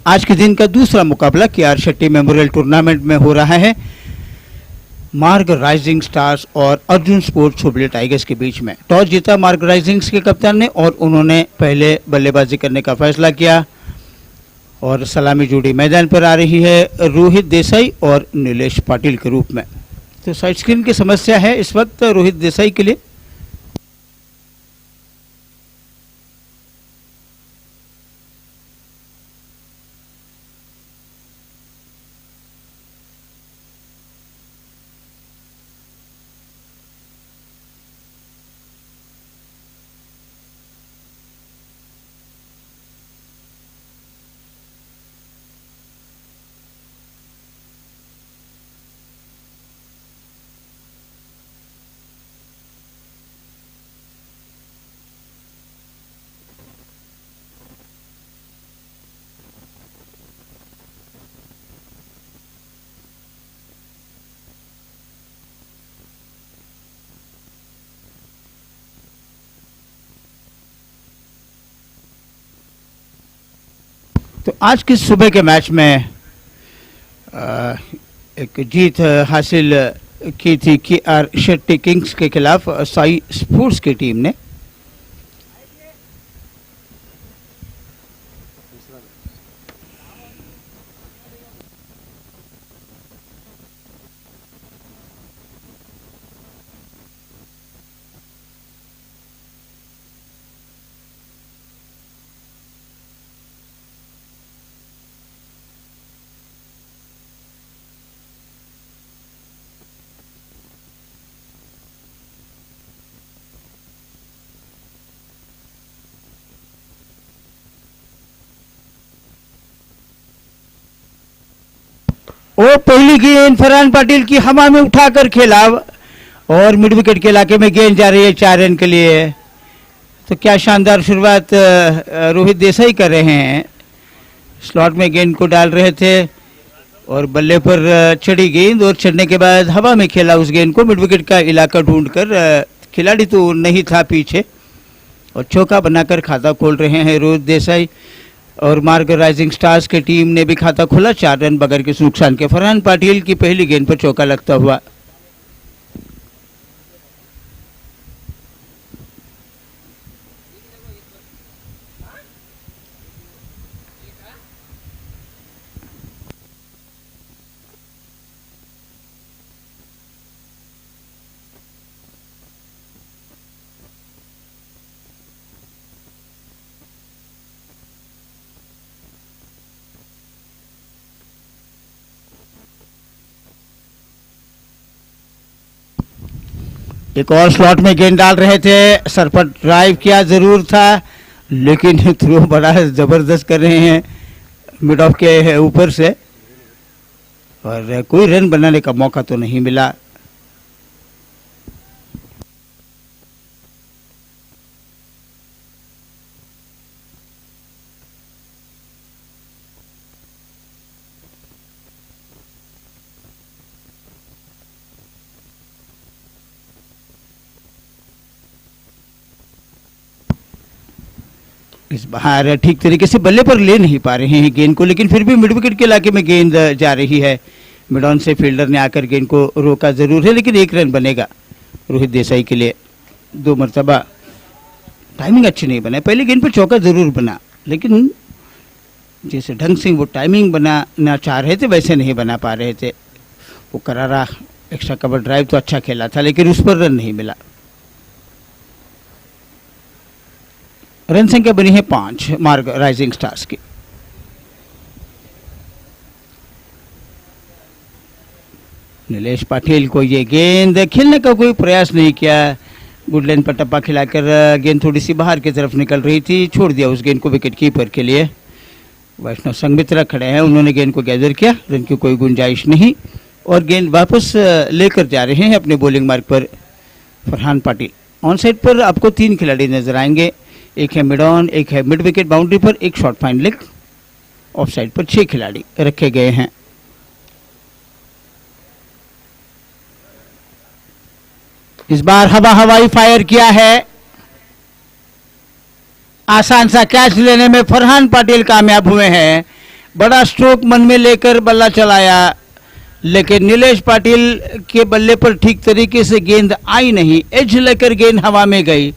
आज के दिन का दूसरा मुकाबला KR शेट्टी मेमोरियल टूर्नामेंट में हो रहा है मार्ग राइजिंग स्टार्स और अर्जुन स्पोर्ट्स हुबली टाइगर्स के बीच में। टॉस जीता मार्ग राइजिंग्स के कप्तान ने और उन्होंने पहले बल्लेबाजी करने का फैसला किया और सलामी जोड़ी मैदान पर आ रही है रोहित देसाई और नीलेश पाटिल के रूप में। तो साइड स्क्रीन की समस्या है इस वक्त रोहित देसाई के लिए। तो आज की सुबह के मैच में एक जीत हासिल की थी KR शेट्टी किंग्स के खिलाफ साई स्पोर्ट्स की टीम ने। वो पहली गेंद फरहान पाटिल की हवा में उठाकर खेला और मिड विकेट के इलाके में गेंद जा रही है 4 रन के लिए। तो क्या शानदार शुरुआत रोहित देसाई कर रहे हैं। स्लॉट में गेंद को डाल रहे थे और बल्ले पर चढ़ी गेंद और चढ़ने के बाद हवा में खेला उस गेंद को। मिड विकेट का इलाका ढूंढकर खिलाड़ी तो नहीं था पीछे और चौका बनाकर खाता खोल रहे हैं रोहित देसाई। और मार्ग राइजिंग स्टार्स की टीम ने भी खाता खोला 4 रन बगैर किसी नुकसान के। फरहान पाटिल की पहली गेंद पर चौका लगता हुआ। एक और स्लॉट में गेंद डाल रहे थे, सर पर ड्राइव किया जरूर था लेकिन थ्रो बड़ा जबरदस्त कर रहे हैं मिड ऑफ के ऊपर से और कोई रन बनाने का मौका तो नहीं मिला। इस बार ठीक तरीके से बल्ले पर ले नहीं पा रहे हैं गेंद को, लेकिन फिर भी मिड विकेट के इलाके में गेंद जा रही है। मिड ऑन से फील्डर ने आकर गेंद को रोका जरूर है लेकिन 1 रन बनेगा रोहित देसाई के लिए। 2 मरतबा टाइमिंग अच्छी नहीं बना, पहले गेंद पर चौका जरूर बना लेकिन जैसे ढंग से वो टाइमिंग बनाना चाह रहे थे वैसे नहीं बना पा रहे थे। वो करारा एक्स्ट्रा कवर ड्राइव तो अच्छा खेला था लेकिन उस पर रन नहीं मिला। रन संख्या बनी है 5 मार्ग राइजिंग स्टार्स की। नीलेश पाटिल को ये गेंद खेलने का कोई प्रयास नहीं किया। गुड लाइन पर टप्पा खिलाकर गेंद थोड़ी सी बाहर की तरफ निकल रही थी, छोड़ दिया उस गेंद को विकेट कीपर के लिए। वैष्णव संघमित्रा खड़े हैं, उन्होंने गेंद को गैदर किया, रन की कोई गुंजाइश नहीं और गेंद वापस लेकर जा रहे हैं अपने बॉलिंग मार्ग पर फरहान पाटिल। ऑन साइड पर आपको 3 खिलाड़ी नजर आएंगे, एक है मिड ऑन, एक है मिड विकेट बाउंड्री पर, एक short fine leg. Of side पर 6 खिलाड़ी रखे गए हैं। इस बार हवाई फायर किया है, आसान सा कैच लेने में फरहान पाटिल कामयाब हुए हैं बड़ा स्ट्रोक मन में लेकर बल्ला चलाया, लेकिन नीलेश पाटिल के बल्ले पर ठीक तरीके से गेंद आई नहीं। एज लेकर गेंद हवा में गई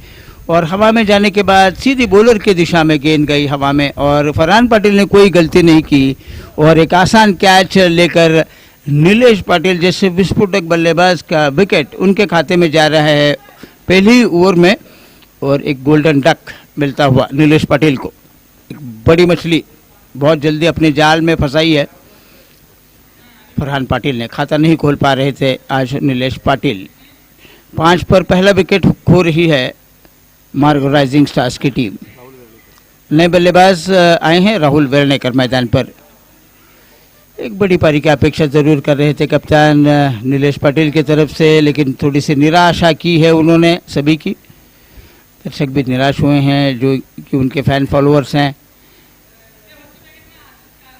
और हवा में जाने के बाद सीधी बॉलर की दिशा में गेंद गई हवा में, और फरहान पाटिल ने कोई गलती नहीं की और एक आसान कैच लेकर नीलेश पाटिल जैसे विस्फोटक बल्लेबाज का विकेट उनके खाते में जा रहा है पहली ओवर में, और एक गोल्डन डक मिलता हुआ नीलेश पाटिल को। एक बड़ी मछली बहुत जल्दी अपने जाल में फंसाई है फरहान पाटिल ने, खाता नहीं खोल पा रहे थे आज नीलेश पाटिल। 5 पर पहला विकेट खो रही है मार्ग राइजिंग स्टार्स की टीम। नए बल्लेबाज आए हैं राहुल वेर्णेकर मैदान पर। एक बड़ी पारी की अपेक्षा जरूर कर रहे थे कप्तान नीलेश पाटिल की तरफ से, लेकिन थोड़ी सी निराशा की है उन्होंने सभी की। दर्शक भी निराश हुए हैं जो कि उनके फैन फॉलोअर्स हैं,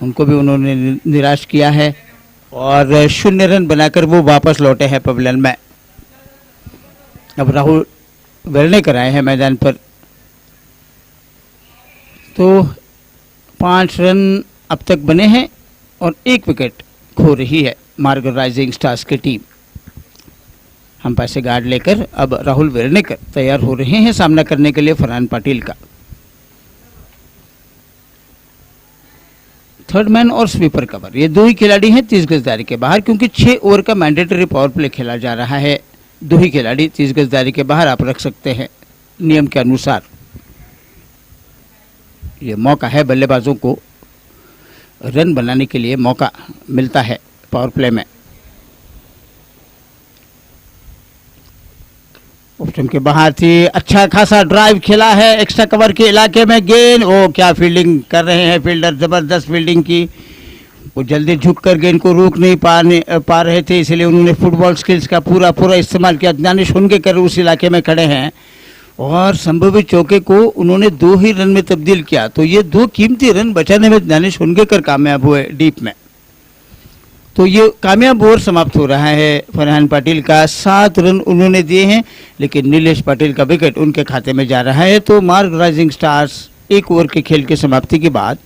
उनको भी उन्होंने निराश किया है और 0 रन बनाकर वो वापस लौटे हैं पवेलियन में। अब राहुल वेर्णेकर आए हैं मैदान पर, तो 5 रन अब तक बने हैं और 1 विकेट खो रही है मार्ग राइजिंग स्टार्स की टीम। हम पैसे गार्ड लेकर अब राहुल वेर्णेकर तैयार हो रहे हैं सामना करने के लिए फरहान पाटिल का। थर्ड मैन और स्वीपर कवर, ये दो ही खिलाड़ी हैं 30 गजदारी के बाहर, क्योंकि 6 ओवर का मैंडेटरी पावर प्ले खेला जा रहा है। दो ही खिलाड़ी 30 गजदारी के बाहर आप रख सकते हैं नियम के अनुसार। ये मौका है बल्लेबाजों को रन बनाने के लिए, मौका मिलता है पावर प्ले में। ऑप्शन के बाहर थी, अच्छा खासा ड्राइव खेला है एक्स्ट्रा कवर के इलाके में गेंद। ओ क्या फील्डिंग कर रहे हैं फील्डर, जबरदस्त फील्डिंग की। वो जल्दी झुककर गेंद को रोक नहीं पा रहे थे, इसलिए उन्होंने फुटबॉल स्किल्स का पूरा इस्तेमाल किया। दानिश कर उस इलाके में खड़े हैं और संभवित चौके को उन्होंने 2 ही रन में तब्दील किया, तो ये 2 कीमती रन बचाने में दानिश कर कामयाब हुए डीप में। तो ये कामयाब ओवर समाप्त हो रहा है फरहान पाटिल का। 7 रन उन्होंने दिए हैं, लेकिन नीलेश पाटिल का विकेट उनके खाते में जा रहा है। तो मार्ग राइजिंग स्टार्स 1 ओवर के खेल की समाप्ति के बाद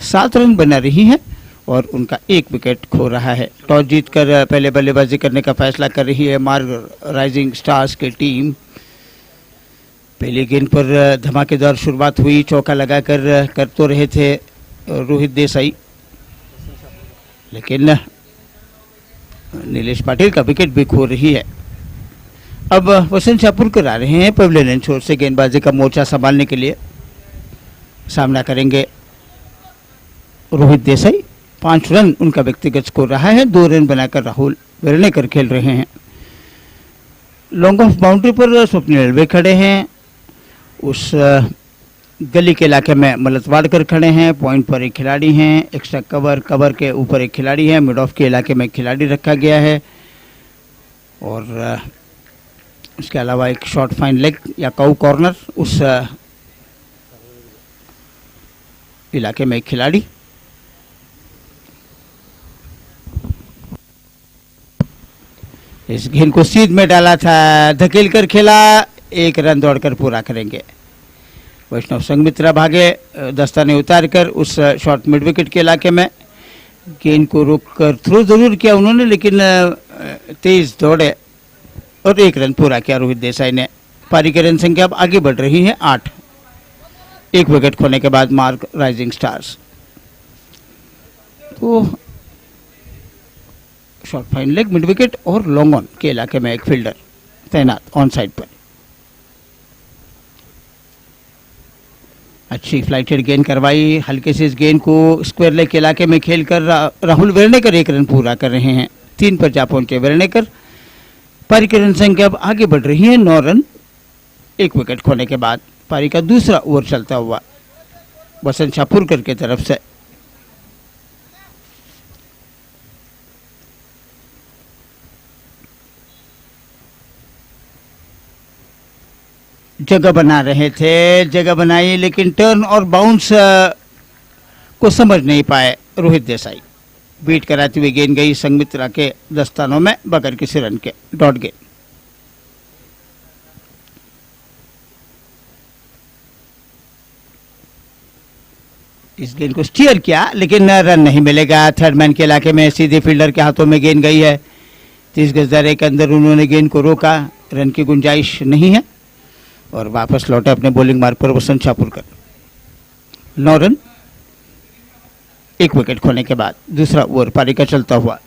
7 रन बना रही है और उनका 1 विकेट खो रहा है। टॉस जीतकर पहले बल्लेबाजी करने का फैसला कर रही है मार्ग राइजिंग स्टार्स की टीम। पहली गेंद पर धमाकेदार शुरुआत हुई, चौका लगाकर कर तो रहे थे रोहित देसाई, लेकिन नीलेश पाटिल का विकेट भी खो रही है। अब वसंत शाहपुरकर आ रहे हैं पवेलियन छोर से गेंदबाजी का मोर्चा संभालने के लिए। सामना करेंगे रोहित देसाई। 5 रन उनका व्यक्तिगत स्कोर रहा है, 2 रन बनाकर राहुल वेर्णेकर खेल रहे हैं। लॉन्ग ऑफ बाउंड्री पर स्वप्निल वे खड़े हैं, उस गली के इलाके में मलतवाड़कर खड़े हैं। पॉइंट पर एक खिलाड़ी हैं, एक्स्ट्रा कवर के ऊपर एक खिलाड़ी है, मिड ऑफ के इलाके में खिलाड़ी रखा गया है और उसके अलावा एक शॉर्ट फाइन लेग या काउ कॉर्नर उस इलाके में एक खिलाड़ी। इस गेंद को सीध में डाला था, धकेल कर खेला, 1 रन दौड़कर पूरा करेंगे। वैष्णव संघमित्रा भागे, दस्ताने उतार कर उस शॉर्ट मिड विकेट के इलाके में गेंद को रोक कर थ्रो जरूर किया उन्होंने, लेकिन तेज दौड़े और 1 रन पूरा किया रोहित देसाई ने। पारी की रन संख्या अब आगे बढ़ रही है 8, 1 विकेट खोने के बाद मार्ग राइजिंग स्टार्स। तो short fine leg, mid wicket और लॉन्ग ऑन के इलाके में एक फील्डर तैनात ऑन साइड पर। अच्छी फ्लाइटेड गेंद करवाई, हल्के से इस गेंद को स्क्वायर लेग के इलाके में खेलकर राहुल वेर्णेकर 1 रन पूरा कर रहे हैं। 3 पर जा पहुंचे वेर्णेकर। पारी की रन संख्या अब आगे बढ़ रही है 9 रन, 1 विकेट खोने के बाद। पारी का दूसरा ओवर चलता हुआ वसंत शाहपुरकर की तरफ से। जगह बना रहे थे, जगह बनाई, लेकिन टर्न और बाउंस को समझ नहीं पाए रोहित देसाई। बीट कराती हुई गेंद गई संघमित्रा के दस्तानों में बगैर किसी रन के, डॉट गेंद। इस गेंद को स्टीयर किया लेकिन रन नहीं मिलेगा। थर्ड मैन के इलाके में सीधे फील्डर के हाथों में गेंद गई है। 30 गज दायरे के अंदर उन्होंने गेंद को रोका, रन की गुंजाइश नहीं है और वापस लौटे अपने बॉलिंग मार्ग पर वसंत शाहपुरकर। 9 रन 1 विकेट खोने के बाद दूसरा ओवर पारी का चलता हुआ।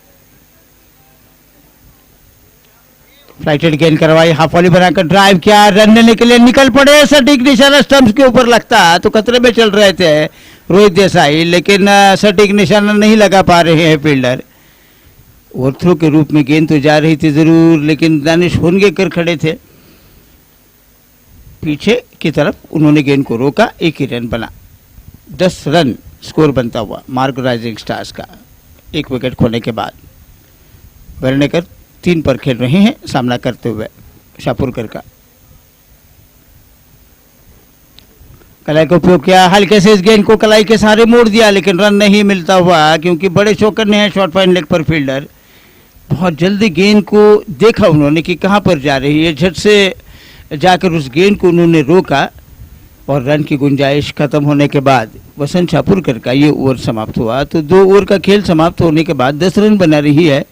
फ्लाइटेड गेंद करवाई, हाफ वॉली बनाकर ड्राइव किया, रन लेने के लिए निकल पड़े। सटीक निशाना स्टंप्स के ऊपर लगता तो खतरे में चल रहे थे रोहित देसाई, लेकिन सटीक निशाना नहीं लगा पा रहे हैं फील्डर। ओवरथ्रो के रूप में गेंद तो जा रही थी जरूर, लेकिन दानिश होनगेकर खड़े थे पीछे की तरफ, उन्होंने गेंद को रोका। 1 ही रन बना, 10 रन स्कोर बनता हुआ मार्ग राइजिंग स्टार्स का 1 विकेट खोने के बाद। वेर्नेकर 3 पर खेल रहे हैं सामना करते हुए शाहपुरकर का। कलाई का उपयोग किया, हल्के से इस गेंद को कलाई के सहारे मोड़ दिया, लेकिन रन नहीं मिलता हुआ क्योंकि बड़े चौकन्ने हैं शॉर्ट फाइन लेग पर फील्डर। बहुत जल्दी गेंद को देखा उन्होंने कि कहां पर जा रही है, झट से जाकर उस गेंद को उन्होंने रोका और रन की गुंजाइश खत्म होने के बाद वसंत शाहपुरकर का ये ओवर समाप्त हुआ। तो 2 ओवर का खेल समाप्त होने के बाद 10 रन बना रही है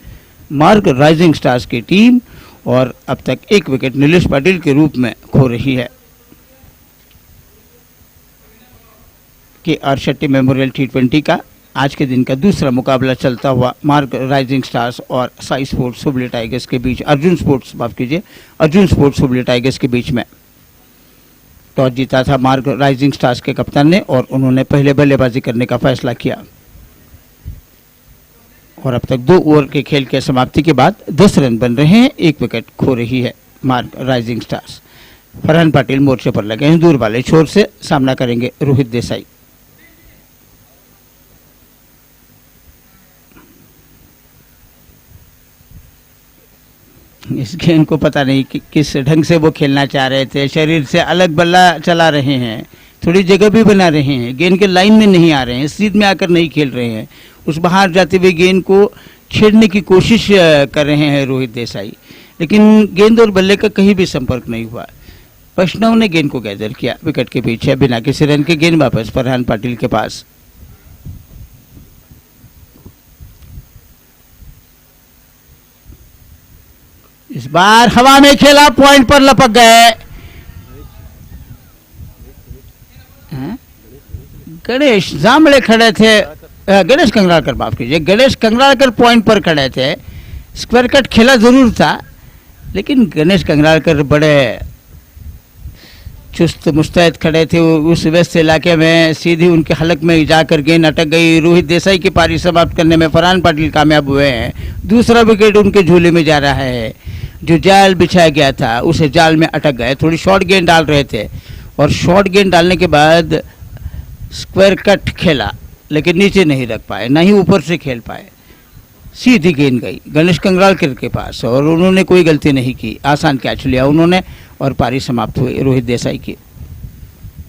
मार्ग राइजिंग स्टार्स की टीम और अब तक 1 विकेट नीलेश पाटिल के रूप में खो रही है। KR शेट्टी मेमोरियल T20 का आज के दिन का दूसरा मुकाबला चलता हुआ मार्ग राइजिंग स्टार्स और साई स्पोर्ट्स हुबली टाइगर्स के बीच, अर्जुन स्पोर्ट्स हुबली टाइगर्स के बीच में। टॉस जीता था मार्ग राइजिंग स्टार्स के कप्तान ने और उन्होंने पहले बल्लेबाजी करने का फैसला किया और अब तक 2 ओवर के खेल के समाप्ति के बाद 10 रन बन रहे हैं, 1 विकेट खो रही है मार्ग राइजिंग स्टार्स। फरहान पाटिल मोर्चे पर लगे हैं, दूर वाले छोर से सामना करेंगे रोहित देसाई। इस गेंद को पता नहीं कि किस ढंग से वो खेलना चाह रहे थे, शरीर से अलग बल्ला चला रहे हैं, थोड़ी जगह भी बना रहे हैं, गेंद के लाइन में नहीं आ रहे हैं, सीध में आकर नहीं खेल रहे हैं, उस बाहर जाते हुए गेंद को छेड़ने की कोशिश कर रहे हैं रोहित देसाई, लेकिन गेंद और बल्ले का कहीं भी संपर्क नहीं हुआ। वैष्णव ने गेंद को गैदर किया, विकेट के पीछे बिना किसी रन के गेंद वापस फरहान पाटिल के पास। इस बार हवा में खेला, पॉइंट पर लपक गए। गणेश जामले खड़े थे, गणेश कंगरालकर, माफ कीजिए, गणेश कंगरालकर पॉइंट पर खड़े थे। स्क्वायर कट खेला जरूर था, लेकिन गणेश कंगरालकर बड़े चुस्त मुस्तैद खड़े थे उस व्यस्त इलाके में। सीधी उनके हलक में जाकर गेंद अटक गई। रोहित देसाई की पारी समाप्त करने में फरहान पाटिल कामयाब हुए हैं। दूसरा विकेट उनके झूले में जा रहा है। जो जाल बिछाया गया था उसे जाल में अटक गए। थोड़ी शॉर्ट गेंद डाल रहे थे और शॉर्ट गेंद डालने के बाद स्क्वायर कट खेला, लेकिन नीचे नहीं रख पाए, ना ही ऊपर से खेल पाए। सीधी गेंद गई गणेश कंगरालकर के पास और उन्होंने कोई गलती नहीं की, आसान कैच लिया उन्होंने और पारी समाप्त हुई रोहित देसाई की।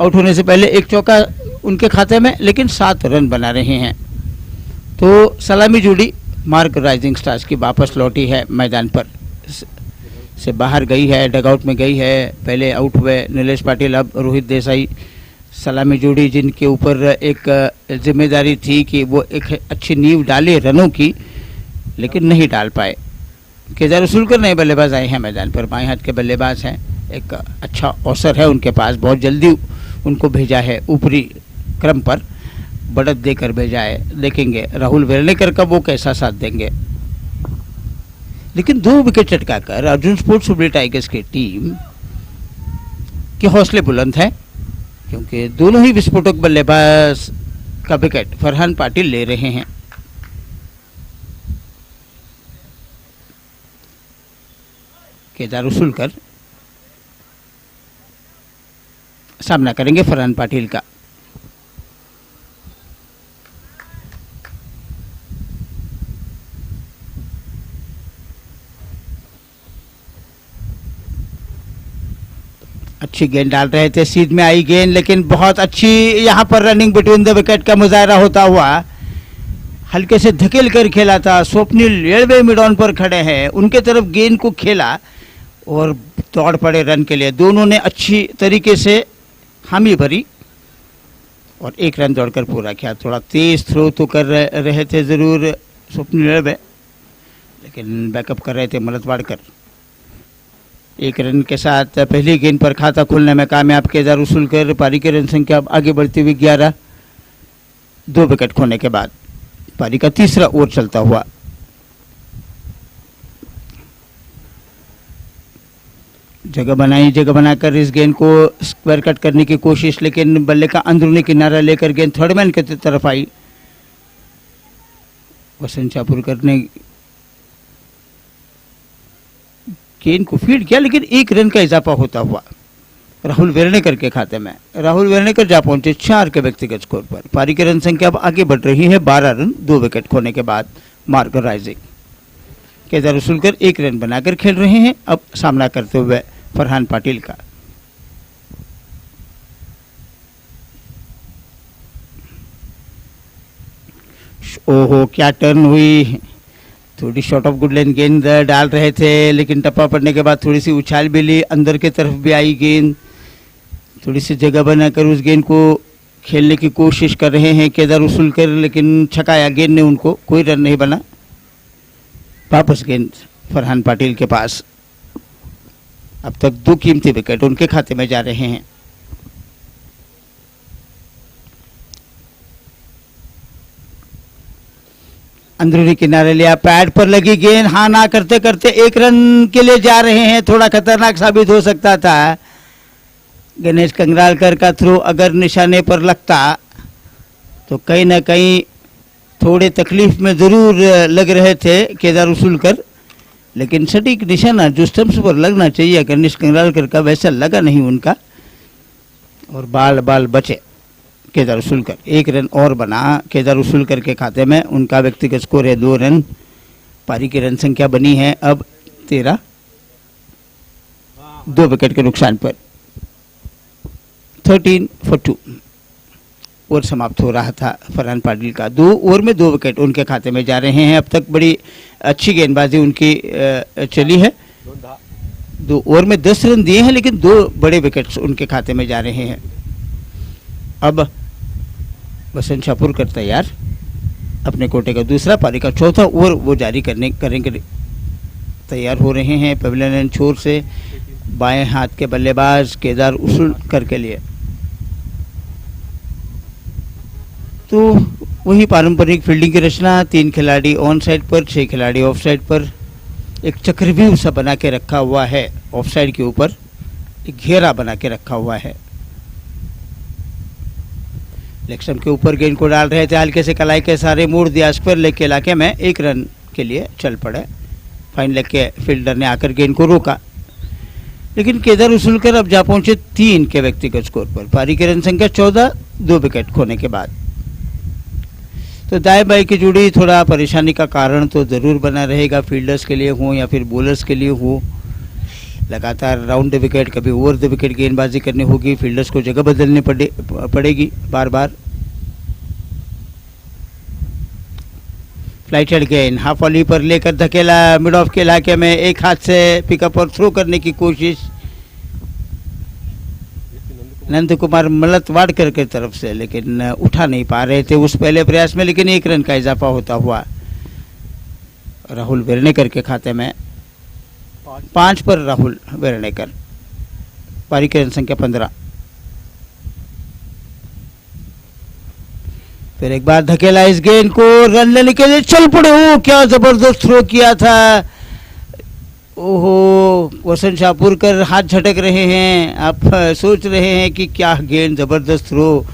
आउट होने से पहले 1 चौका उनके खाते में, लेकिन 7 रन बना रहे हैं। तो सलामी जोड़ी मार्ग राइजिंग स्टार्स की वापस लौटी है, मैदान पर से बाहर गई है, डगआउट में गई है। पहले आउट हुए नीलेश पाटिल, अब रोहित देसाई। सलामी जोड़ी जिनके ऊपर एक जिम्मेदारी थी कि वो एक अच्छी नींव डाले रनों की, लेकिन नहीं डाल पाए। केदार रसूलकर नए बल्लेबाज आए हैं मैदान पर, बाएं हाथ के बल्लेबाज हैं। एक अच्छा अवसर है उनके पास, बहुत जल्दी उनको भेजा है ऊपरी क्रम पर, बढ़त देकर भेजा है। देखेंगे राहुल वेर्नेकर का वो कैसा साथ देंगे। लेकिन 2 विकेट चटकाकर अर्जुन स्पोर्ट्स हुबली टाइगर्स की टीम के हौसले बुलंद है, क्योंकि दोनों ही विस्फोटक बल्लेबाज का विकेट फरहान पाटिल ले रहे हैं। केदार रसूलकर सामना करेंगे फरहान पाटिल का। अच्छी गेंद डाल रहे थे, सीध में आई गेंद, लेकिन बहुत अच्छी यहाँ पर रनिंग बिटवीन द विकेट का मुजाहरा होता हुआ हल्के से धकेल कर खेला था। स्वप्निल रेलवे मिड ऑन पर खड़े हैं, उनके तरफ गेंद को खेला और दौड़ पड़े रन के लिए। दोनों ने अच्छी तरीके से हामी भरी और 1 रन दौड़कर पूरा किया। थोड़ा तेज थ्रो तो कर रहे थे जरूर स्वप्निल में, लेकिन बैकअप कर रहे थे मलतवाड़कर। 1 रन के साथ पहली गेंद पर खाता खोलने में कामयाब केदार उसुलकर। पारी की रन संख्या आगे बढ़ती हुई 11, 2 विकेट खोने के बाद पारी का तीसरा ओवर चलता हुआ। जगह बनाकर इस गेंद को स्क्वायर कट करने की कोशिश, लेकिन बल्ले का अंदरूनी किनारा लेकर गेंद थर्ड मैन की तरफ आई। वसंत चापुरकर ने गेंद को फील्ड किया, लेकिन 1 रन का इजाफा होता हुआ राहुल वेर्णेकर के खाते में। राहुल वेर्णेकर जा पहुंचे 4 के व्यक्तिगत स्कोर पर। पारी की रन संख्या अब आगे बढ़ रही है 12 रन, 2 विकेट खोने के बाद मार्क राइजिंग। केदार उसुलकर 1 रन बनाकर खेल रहे हैं अब सामना करते हुए फरहान पाटिल का। ओहो क्या टर्न हुई, थोड़ी शॉर्ट ऑफ गुड लेंथ गेंद डाल रहे थे, लेकिन टप्पा पड़ने के बाद थोड़ी सी उछाल भी ली, अंदर की तरफ भी आई गेंद। थोड़ी सी जगह बनाकर उस गेंद को खेलने की कोशिश कर रहे हैं केदार उसुलकर, लेकिन छकाया गेंद ने उनको, कोई रन नहीं बना। वापस गेंद फरहान पाटिल के पास। अब तक 2 कीमती विकेट उनके खाते में जा रहे हैं। अंदरूनी किनारे लिया, पैड पर लगी गेंद, हाँ ना करते करते 1 रन के लिए जा रहे हैं। थोड़ा खतरनाक साबित हो सकता था। गणेश कंगरालकर का थ्रो अगर निशाने पर लगता तो कहीं ना कहीं थोड़े तकलीफ में जरूर लग रहे थे केदार उसुलकर, लेकिन सटीक निशाना जो स्टंप्स पर लगना चाहिए गणेश कंगरालकर का वैसा लगा नहीं उनका, और बाल बचे केदार उसुलकर। 1 रन और बना केदार उसुलकर के खाते में। उनका व्यक्तिगत स्कोर है 2 रन। पारी की रन संख्या बनी है अब 13, 2 विकेट के नुकसान पर। 13 for 2 ओवर समाप्त हो रहा था फरहान पाटिल का। 2 ओवर में 2 विकेट उनके खाते में जा रहे हैं। अब तक बड़ी अच्छी गेंदबाजी उनकी चली है। 2 ओवर में 10 रन दिए हैं, लेकिन 2 बड़े विकेट्स उनके खाते में जा रहे हैं। अब वसंत चापुरकर तैयार, अपने कोटे का दूसरा पारी का चौथा ओवर वो जारी करेंगे। तैयार हो रहे हैं पवेलियन एंड छोर से बाएं हाथ के बल्लेबाज केदार उसुलकर के लिए। तो वही पारंपरिक फील्डिंग की रचना, 3 खिलाड़ी ऑन साइड पर, 6 खिलाड़ी ऑफ साइड पर। एक चक्रव्यूह सा बना के रखा हुआ है ऑफ साइड के ऊपर, एक घेरा बना के रखा हुआ है। लेग स्टंप के ऊपर गेंद को डाल रहे थे, हल्के से कलाई के सारे मोड़ दिया स्क्वायर लेग के इलाके में। 1 रन के लिए चल पड़े। फाइन लेग के फील्डर ने आकर गेंद को रोका, लेकिन केदार उसुलकर अब जा पहुंचे 3 के व्यक्तिगत स्कोर पर। पारी की रन संख्या 14, 2 विकेट खोने के बाद। तो दाएं बाएं की जोड़ी थोड़ा परेशानी का कारण तो ज़रूर बना रहेगा, फील्डर्स के लिए हो या फिर बॉलर्स के लिए हो। लगातार राउंड द विकेट, कभी ओवर द विकेट गेंदबाजी करनी होगी, फील्डर्स को जगह बदलनी पड़ेगी बार बार। फ्लाइटेड गेंद हाफ वॉली पर लेकर धकेला, मिड ऑफ के इलाके में एक हाथ से पिकअप और थ्रो करने की कोशिश नंद कुमार मलतवाड़कर की तरफ से, लेकिन उठा नहीं पा रहे थे उस पहले प्रयास में। लेकिन 1 रन का इजाफा होता हुआ राहुल वेर्णेकर के खाते में। 5 पर राहुल वेर्णेकर। पारी की रन संख्या 15। फिर एक बार धकेला इस गेंद को, रन लेने के लिए चल पड़े। ओ क्या जबरदस्त थ्रो किया था। ओहो, वसंत चापुरकर हाथ झटक रहे हैं। आप सोच रहे हैं कि क्या गेंद जबरदस्त थ्रो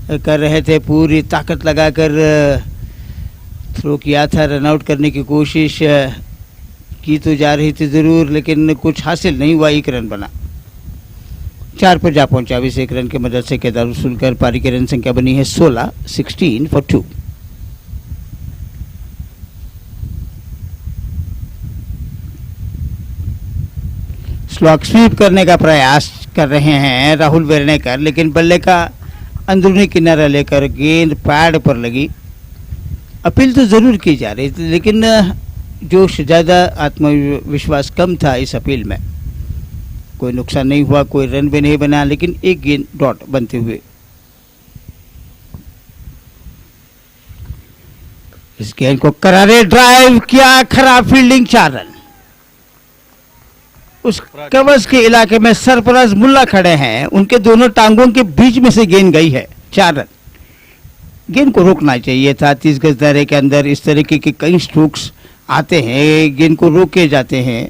कर रहे थे, पूरी ताकत लगाकर थ्रो किया था। रन आउट करने की कोशिश की तो जा रही थी ज़रूर, लेकिन कुछ हासिल नहीं हुआ। 1 रन बना। 4 पर जा पहुंचा 1 रन की मदद से केदार उसुलकर। पारी की रन संख्या बनी है 16, 16 for 2। स्लॉग स्वीप करने का प्रयास कर रहे हैं राहुल वेर्णेकर, लेकिन बल्ले का अंदरूनी किनारा लेकर गेंद पैड पर लगी। अपील तो ज़रूर की जा रही थी, लेकिन जोश ज़्यादा, आत्मविश्वास कम था इस अपील में। कोई नुकसान नहीं हुआ, कोई रन भी नहीं बना, लेकिन एक गेंद डॉट बनते हुए। इस गेंद को करारे ड्राइव किया, खराब फील्डिंग, 4 रन। उस कवच के इलाके में सरफराज मुल्ला खड़े हैं, उनके दोनों टांगों के बीच में से गेंद गई है, 4 रन। गेंद को रोकना चाहिए था। 30 गज दायरे के अंदर इस तरीके के कई स्ट्रोक्स आते हैं, गेंद को रोके जाते हैं,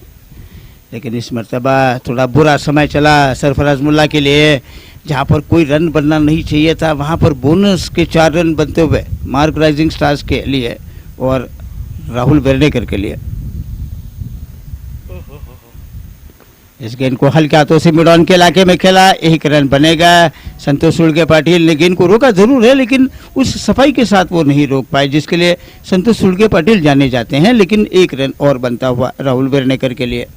लेकिन इस मर्तबा थोड़ा बुरा समय चला सरफराज मुल्ला के लिए। जहां पर कोई रन बनना नहीं चाहिए था, वहां पर बोनस के 4 रन बनते हुए मार्क राइजिंग स्टार्स के लिए और राहुल वेर्नेकर के लिए। इस गेंद को हल्के हाथों से मिड ऑन के इलाके में खेला, 1 रन बनेगा। संतोष सुलगे पाटिल ने गेंद को रोका जरूर है, लेकिन उस सफाई के साथ वो नहीं रोक पाए जिसके लिए संतोष सुलगे पाटिल जाने जाते हैं, लेकिन 1 रन और बनता हुआ राहुल वेर्नेकर के लिए।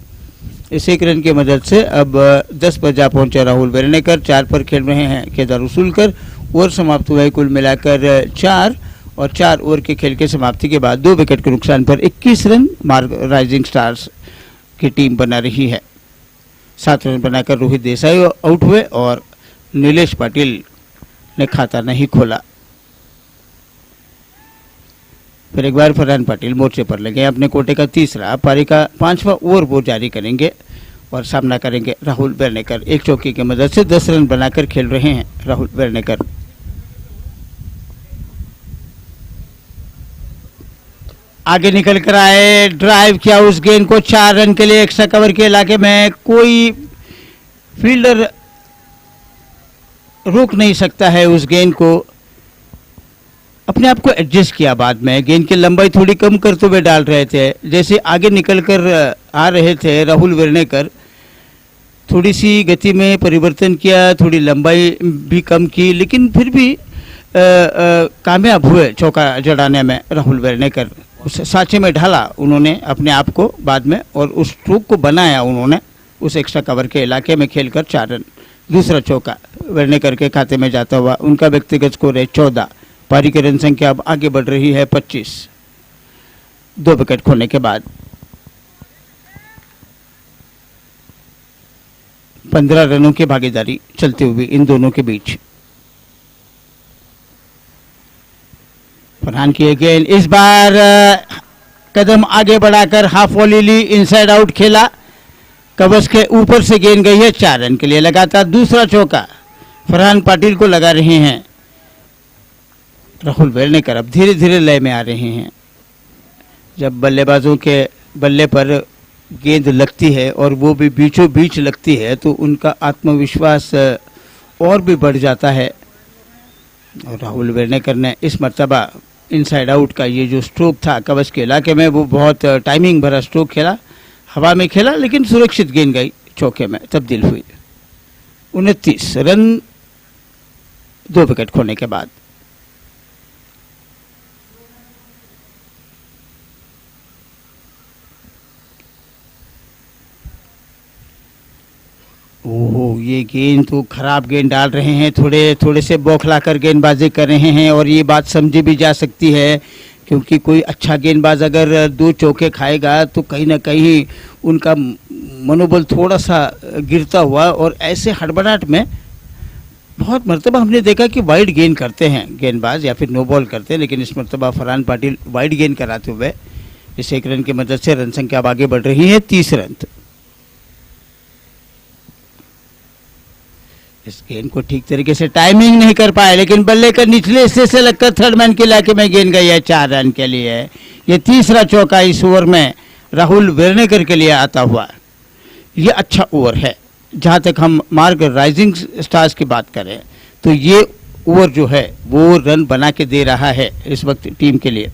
इस 1 रन की मदद से अब 10 पर जा पहुंचे राहुल वेर्नेकर। 4 पर खेल रहे हैं केदार उसूलकर। ओवर समाप्त हुआ है कुल मिलाकर 4, और 4 ओवर के खेल के समाप्ति के बाद 2 विकेट के नुकसान पर 21 रन मार्क राइजिंग स्टार्स की टीम बना रही है। 7 रन बनाकर रोहित देसाई आउट हुए और नीलेश पाटिल ने खाता नहीं खोला। फिर एक बार फरहान पाटिल मोर्चे पर लगे, अपने कोटे का तीसरा पारी का 5वां ओवर वो जारी करेंगे और सामना करेंगे राहुल वेर्नेकर। 1 चौके की मदद से 10 रन बनाकर खेल रहे हैं राहुल वेर्नेकर। आगे निकल कर आए, ड्राइव किया उस गेंद को, 4 रन के लिए एक्स्ट्रा कवर के इलाके में। कोई फील्डर रोक नहीं सकता है उस गेंद को। अपने आप को एडजस्ट किया बाद में, गेंद की लंबाई थोड़ी कम करते हुए डाल रहे थे। जैसे आगे निकल कर आ रहे थे राहुल वेर्नेकर, थोड़ी सी गति में परिवर्तन किया, थोड़ी लंबाई भी कम की, लेकिन फिर भी कामयाब हुए चौका जड़ाने में राहुल वेर्नेकर। उस साचे में ढाला उन्होंने अपने आप को बाद में, और उस स्ट्रोक को बनाया उन्होंने उस एक्स्ट्रा कवर के इलाके में खेलकर 4 रन। दूसरा चौका वेर्नेकर के खाते में जाता हुआ उनका व्यक्तिगत स्कोर है 14। पारी की रन संख्या अब आगे बढ़ रही है 25, 2 विकेट खोने के बाद। 15 रनों की भागीदारी चलती हुई इन दोनों के बीच। फरहान की गेंद इस बार कदम आगे बढ़ाकर हाफ वॉली ली, इनसाइड आउट खेला, कवच के ऊपर से गेंद गई है 4 रन के लिए। लगातार दूसरा चौका फरहान पाटिल को लगा रहे हैं राहुल वेर्नेकर। अब धीरे धीरे लय में आ रहे हैं। जब बल्लेबाजों के बल्ले पर गेंद लगती है और वो भी बीचों बीच लगती है तो उनका आत्मविश्वास और भी बढ़ जाता है। और राहुल वेर्नेकर ने इस मर्तबा इनसाइड आउट का ये जो स्ट्रोक था कवच के इलाके में, वो बहुत टाइमिंग भरा स्ट्रोक खेला, हवा में खेला, लेकिन सुरक्षित गेंद गई, चौके में तब्दील हुई। 29 रन 2 विकेट खोने के बाद। ओहो, ये गेंद तो खराब गेंद डाल रहे हैं, थोड़े से बौखला कर गेंदबाजी कर रहे हैं। और ये बात समझी भी जा सकती है, क्योंकि कोई अच्छा गेंदबाज अगर 2 चौके खाएगा तो कहीं ना कहीं उनका मनोबल थोड़ा सा गिरता हुआ, और ऐसे हड़बड़ाहट में बहुत मर्तबा हमने देखा कि वाइड गेंद करते हैं गेंदबाज या फिर नो बॉल करते हैं, लेकिन इस मर्तबा फरहान पाटिल वाइड गेंद कराते हुए इस 1 रन की मदद से रन संख्या आगे बढ़ रही है 30 रन। इस गेंद को ठीक तरीके से टाइमिंग नहीं कर पाए, लेकिन बल्ले का निचले हिस्से से लगकर थर्ड मैन के इलाके में गेंद गई है 4 रन के लिए। ये तीसरा चौका इस ओवर में राहुल वेर्नेकर के लिए आता हुआ। ये अच्छा ओवर है। जहां तक हम मार्क राइजिंग स्टार्स की बात करें तो ये ओवर जो है वो रन बना के दे रहा है इस वक्त टीम के लिए।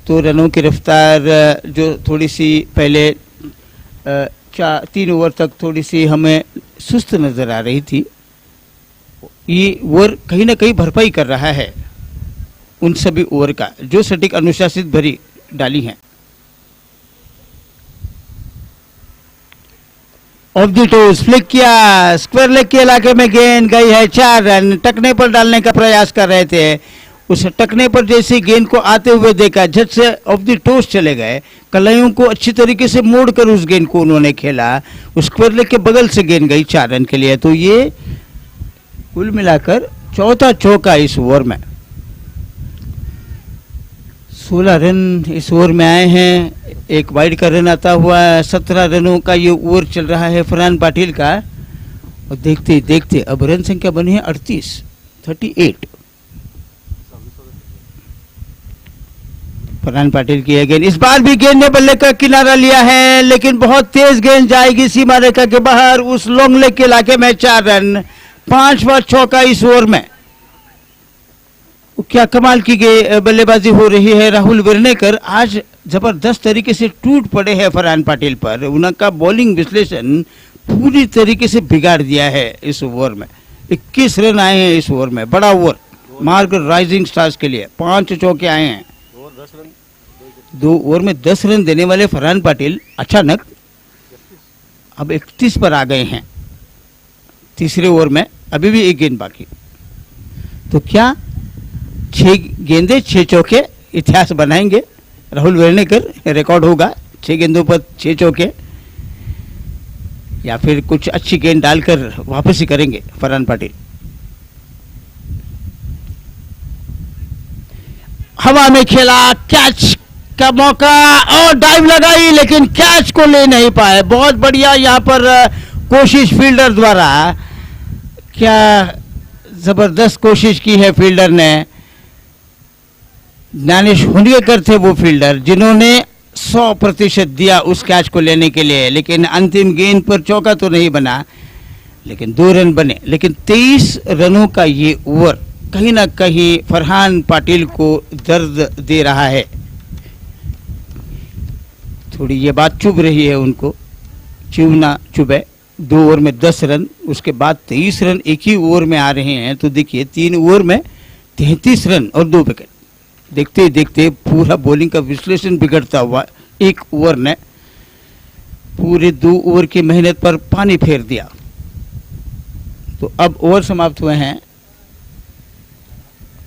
तो रनों की रफ्तार जो थोड़ी सी पहले 3 ओवर तक थोड़ी सी हमें सुस्त नजर आ रही थी, ये ओवर कहीं ना कहीं भरपाई कर रहा है उन सभी ओवर का जो सटीक अनुशासित भरी डाली हैं। ऑफ द टोज फ्लिक किया, स्क्वायर लेग के इलाके में गेंद गई है 4 रन। टकने पर डालने का प्रयास कर रहे थे, उस टकने पर जैसे गेंद को आते हुए देखा, झट से ऑफ द टोस चले गए, कलाइयों को अच्छी तरीके से मोड़कर उस गेंद को उन्होंने खेला, उस स्क्वायर लेग के बगल से गेंद गई 4 रन के लिए। तो ये कुल मिलाकर चौथा चौका इस ओवर में। 16 रन इस ओवर में आए हैं, एक वाइड का रन आता हुआ 17 रनों का ये ओवर चल रहा है फरहान पाटिल का। और देखते देखते अब रन संख्या बनी है 38। फरहान पाटिल की है गेंद, इस बार भी गेंद ने बल्ले का किनारा लिया है, लेकिन बहुत तेज गेंद जाएगी सीमा रेखा के बाहर उस लॉन्ग लेग के इलाके में। 4 रन, 5वां चौका इस ओवर में। क्या कमाल की बल्लेबाजी हो रही है राहुल वेर्णेकर। आज जबरदस्त तरीके से टूट पड़े हैं फरहान पाटिल पर, उनका बॉलिंग विश्लेषण पूरी तरीके से बिगाड़ दिया है इस ओवर में। 21 रन आए हैं इस ओवर में, बड़ा ओवर मार्ग राइजिंग स्टार्स के लिए। 5 चौके आए हैं, 2 ओवर में 10 रन देने वाले फरहान पाटिल अचानक अब 31 पर आ गए हैं तीसरे ओवर में। अभी भी एक गेंद बाकी, तो क्या 6 गेंदे 6 चौके इतिहास बनाएंगे राहुल वेर्णेकर? रिकॉर्ड होगा 6 गेंदों पर 6 चौके, या फिर कुछ अच्छी गेंद डालकर वापसी करेंगे फरहान पाटिल? हवा में खेला, कैच का मौका और डाइव लगाई, लेकिन कैच को ले नहीं पाए। बहुत बढ़िया यहाँ पर कोशिश फील्डर द्वारा, क्या जबरदस्त कोशिश की है फील्डर ने। ज्ञानेश हुंडगेकर थे वो फील्डर जिन्होंने 100% दिया उस कैच को लेने के लिए, लेकिन अंतिम गेंद पर चौका तो नहीं बना, लेकिन 2 रन बने। लेकिन 23 रनों का ये ओवर कहीं ना कहीं फरहान पाटिल को दर्द दे रहा है। थोड़ी ये बात चुभ रही है उनको, चुभना चुभे। 2 ओवर में 10 रन, उसके बाद 23 रन एक ही ओवर में आ रहे हैं। तो देखिए 3 ओवर में 33 रन और 2 विकेट। देखते देखते पूरा बॉलिंग का विश्लेषण बिगड़ता हुआ एक ओवर ने पूरे 2 ओवर की मेहनत पर पानी फेर दिया। तो अब ओवर समाप्त हुए हैं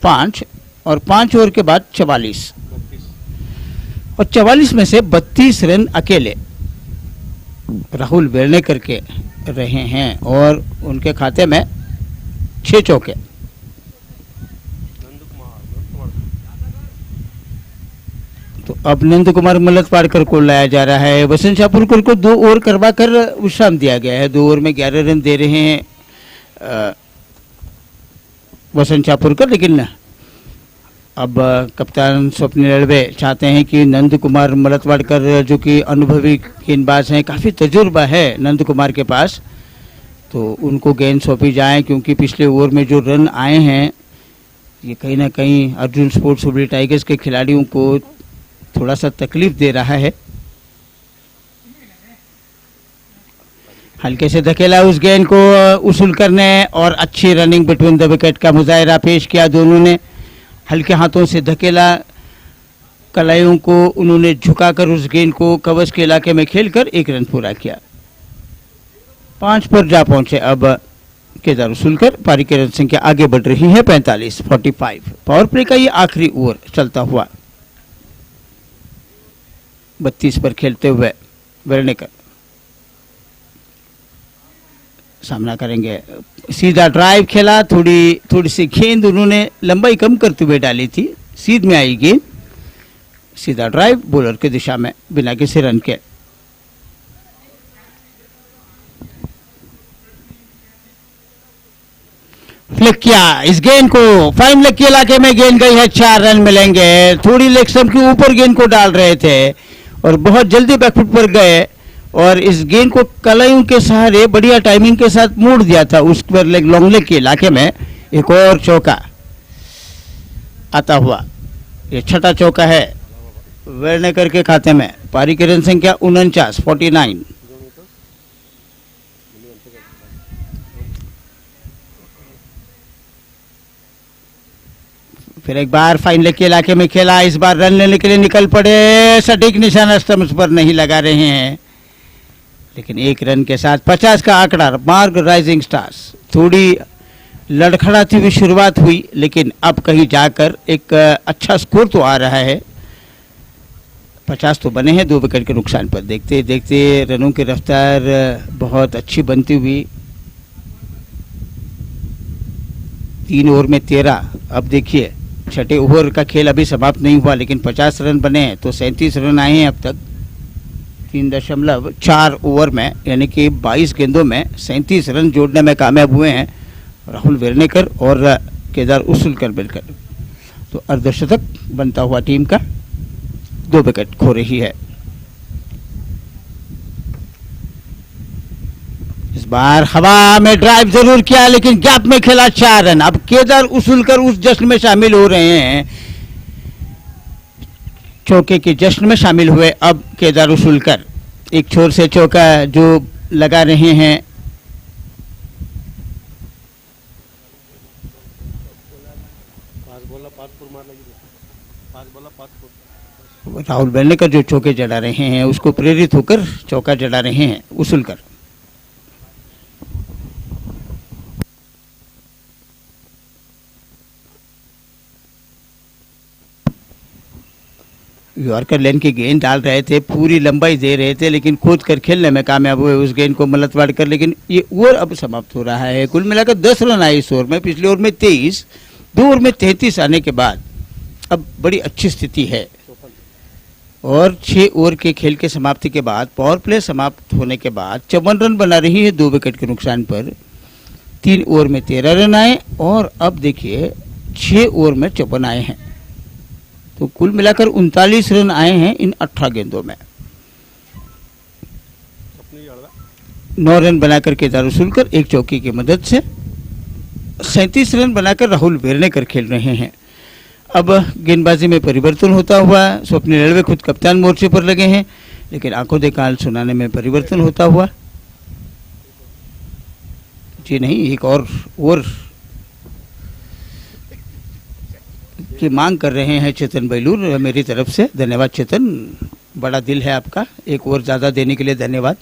5, और 5 ओवर के बाद 44, और 44 में से 32 रन अकेले राहुल वेर्णेकर के रहे हैं और उनके खाते में 6 चौके। तो अब नंद कुमार मल्लतवाड़कर को लाया जा रहा है। वसंत चापुरकर को 2 ओवर करवा कर विश्राम दिया गया है। 2 ओवर में 11 रन दे रहे हैं वसंत चापुरकर, लेकिन अब कप्तान स्वप्निल अड़वे चाहते हैं कि नंद कुमार मल्लतवाड़कर जो कि अनुभवी गेंदबाज हैं, काफ़ी तजुर्बा है नंद कुमार के पास, तो उनको गेंद सौंपी जाए, क्योंकि पिछले ओवर में जो रन आए हैं ये कहीं ना कहीं अर्जुन स्पोर्ट्स हुबली टाइगर्स के खिलाड़ियों को थोड़ा सा तकलीफ दे रहा है। हल्के से धकेला उस गेंद को उसूल करने, और अच्छी रनिंग बिटवीन द विकेट का मुजाहिरा पेश किया दोनों ने। हल्के हाथों से धकेला, कलाइयों को उन्होंने झुकाकर उस गेंद को कवच के इलाके में खेलकर 1 रन पूरा किया। 5 पर जा पहुंचे अब केदार उसूलकर। पारी की रन संख्या आगे बढ़ रही है 45। पावर प्ले का ये आखिरी ओवर चलता हुआ 32 पर खेलते हुए वेर्णेकर सामना करेंगे। सीधा ड्राइव खेला, थोड़ी सी गेंद उन्होंने लंबाई कम करते हुए डाली थी, सीध में आई गेंद, सीधा ड्राइव बॉलर की दिशा में बिना किसी रन के। फ्लिक किया इस गेंद को, फाइन लेग के इलाके में गेंद गई है, 4 रन मिलेंगे। थोड़ी लेग स्टंप के ऊपर गेंद को डाल रहे थे और बहुत जल्दी बैकफुट पर गए, और इस गेंद को कलाइयों के सहारे बढ़िया टाइमिंग के साथ मोड़ दिया था उस पर लॉन्ग लेग के इलाके में। एक और चौका आता हुआ, ये 6ठा चौका है वेर्णेकर के खाते में। पारी की रन संख्या 49। फिर एक बार फाइन लेग के इलाके में खेला, इस बार रन लेने के लिए निकल पड़े। सटीक निशाना स्टंप्स पर नहीं लगा रहे हैं, लेकिन 1 रन के साथ 50 का आंकड़ा मार्ग राइजिंग स्टार्स। थोड़ी लड़खड़ाती हुई शुरुआत हुई, लेकिन अब कहीं जाकर एक अच्छा स्कोर तो आ रहा है। 50 तो बने हैं 2 विकेट के नुकसान पर। देखते देखते रनों की रफ्तार बहुत अच्छी बनती हुई 3 ओवर में 13। अब देखिए छठे ओवर का खेल अभी समाप्त नहीं हुआ, लेकिन 50 रन बने हैं, तो 37 रन आए हैं अब तक 3.4 ओवर में, यानी कि 22 गेंदों में 37 रन जोड़ने में कामयाब हुए हैं राहुल वेर्णेकर और केदार उसुलकर मिलकर। तो अर्धशतक बनता हुआ टीम का 2 विकेट खो रही है। इस बार हवा में ड्राइव जरूर किया, लेकिन गैप में खेला 4 रन। अब केदार उसुलकर उस जश्न में शामिल हो रहे हैं, चौके के जश्न में शामिल हुए। अब केदार उसुलकर एक छोर से चौका जो लगा रहे हैं, राहुल वेर्णेकर जो चौके जड़ा रहे हैं उसको प्रेरित होकर चौका जड़ा रहे हैं उसुलकर। यॉर्कर लेन की गेंद डाल रहे थे, पूरी लंबाई दे रहे थे, लेकिन खोद कर खेलने में कामयाब हुए उस गेंद को मलतवाड़ कर। लेकिन ये ओवर अब समाप्त हो रहा है। कुल मिलाकर 10 रन आए इस ओवर में, पिछले ओवर में 23, 2 ओवर में 33 आने के बाद अब बड़ी अच्छी स्थिति है। और 6 ओवर के खेल के समाप्ति के बाद, पावर प्ले समाप्त होने के बाद 54 रन बना रही है 2 विकेट के नुकसान पर। 3 ओवर में 13 रन आए और अब देखिए 6 ओवर में 54 आए हैं, तो कुल मिलाकर 39 रन आए हैं इन 18 गेंदों में। 9 रन बनाकर केदार उसुलकर एक चौकी की मदद से 37 रन बनाकर राहुल वेर्णेकर खेल रहे हैं। अब गेंदबाजी में परिवर्तन होता हुआ स्वप्निल अड़वे खुद कप्तान मोर्चे पर लगे हैं, लेकिन आंखों दे काल सुनाने में परिवर्तन होता हुआ जी नहीं, एक और ओवर की मांग कर रहे हैं चेतन बैलूर मेरी तरफ से। धन्यवाद चेतन, बड़ा दिल है आपका, एक ओवर ज़्यादा देने के लिए धन्यवाद।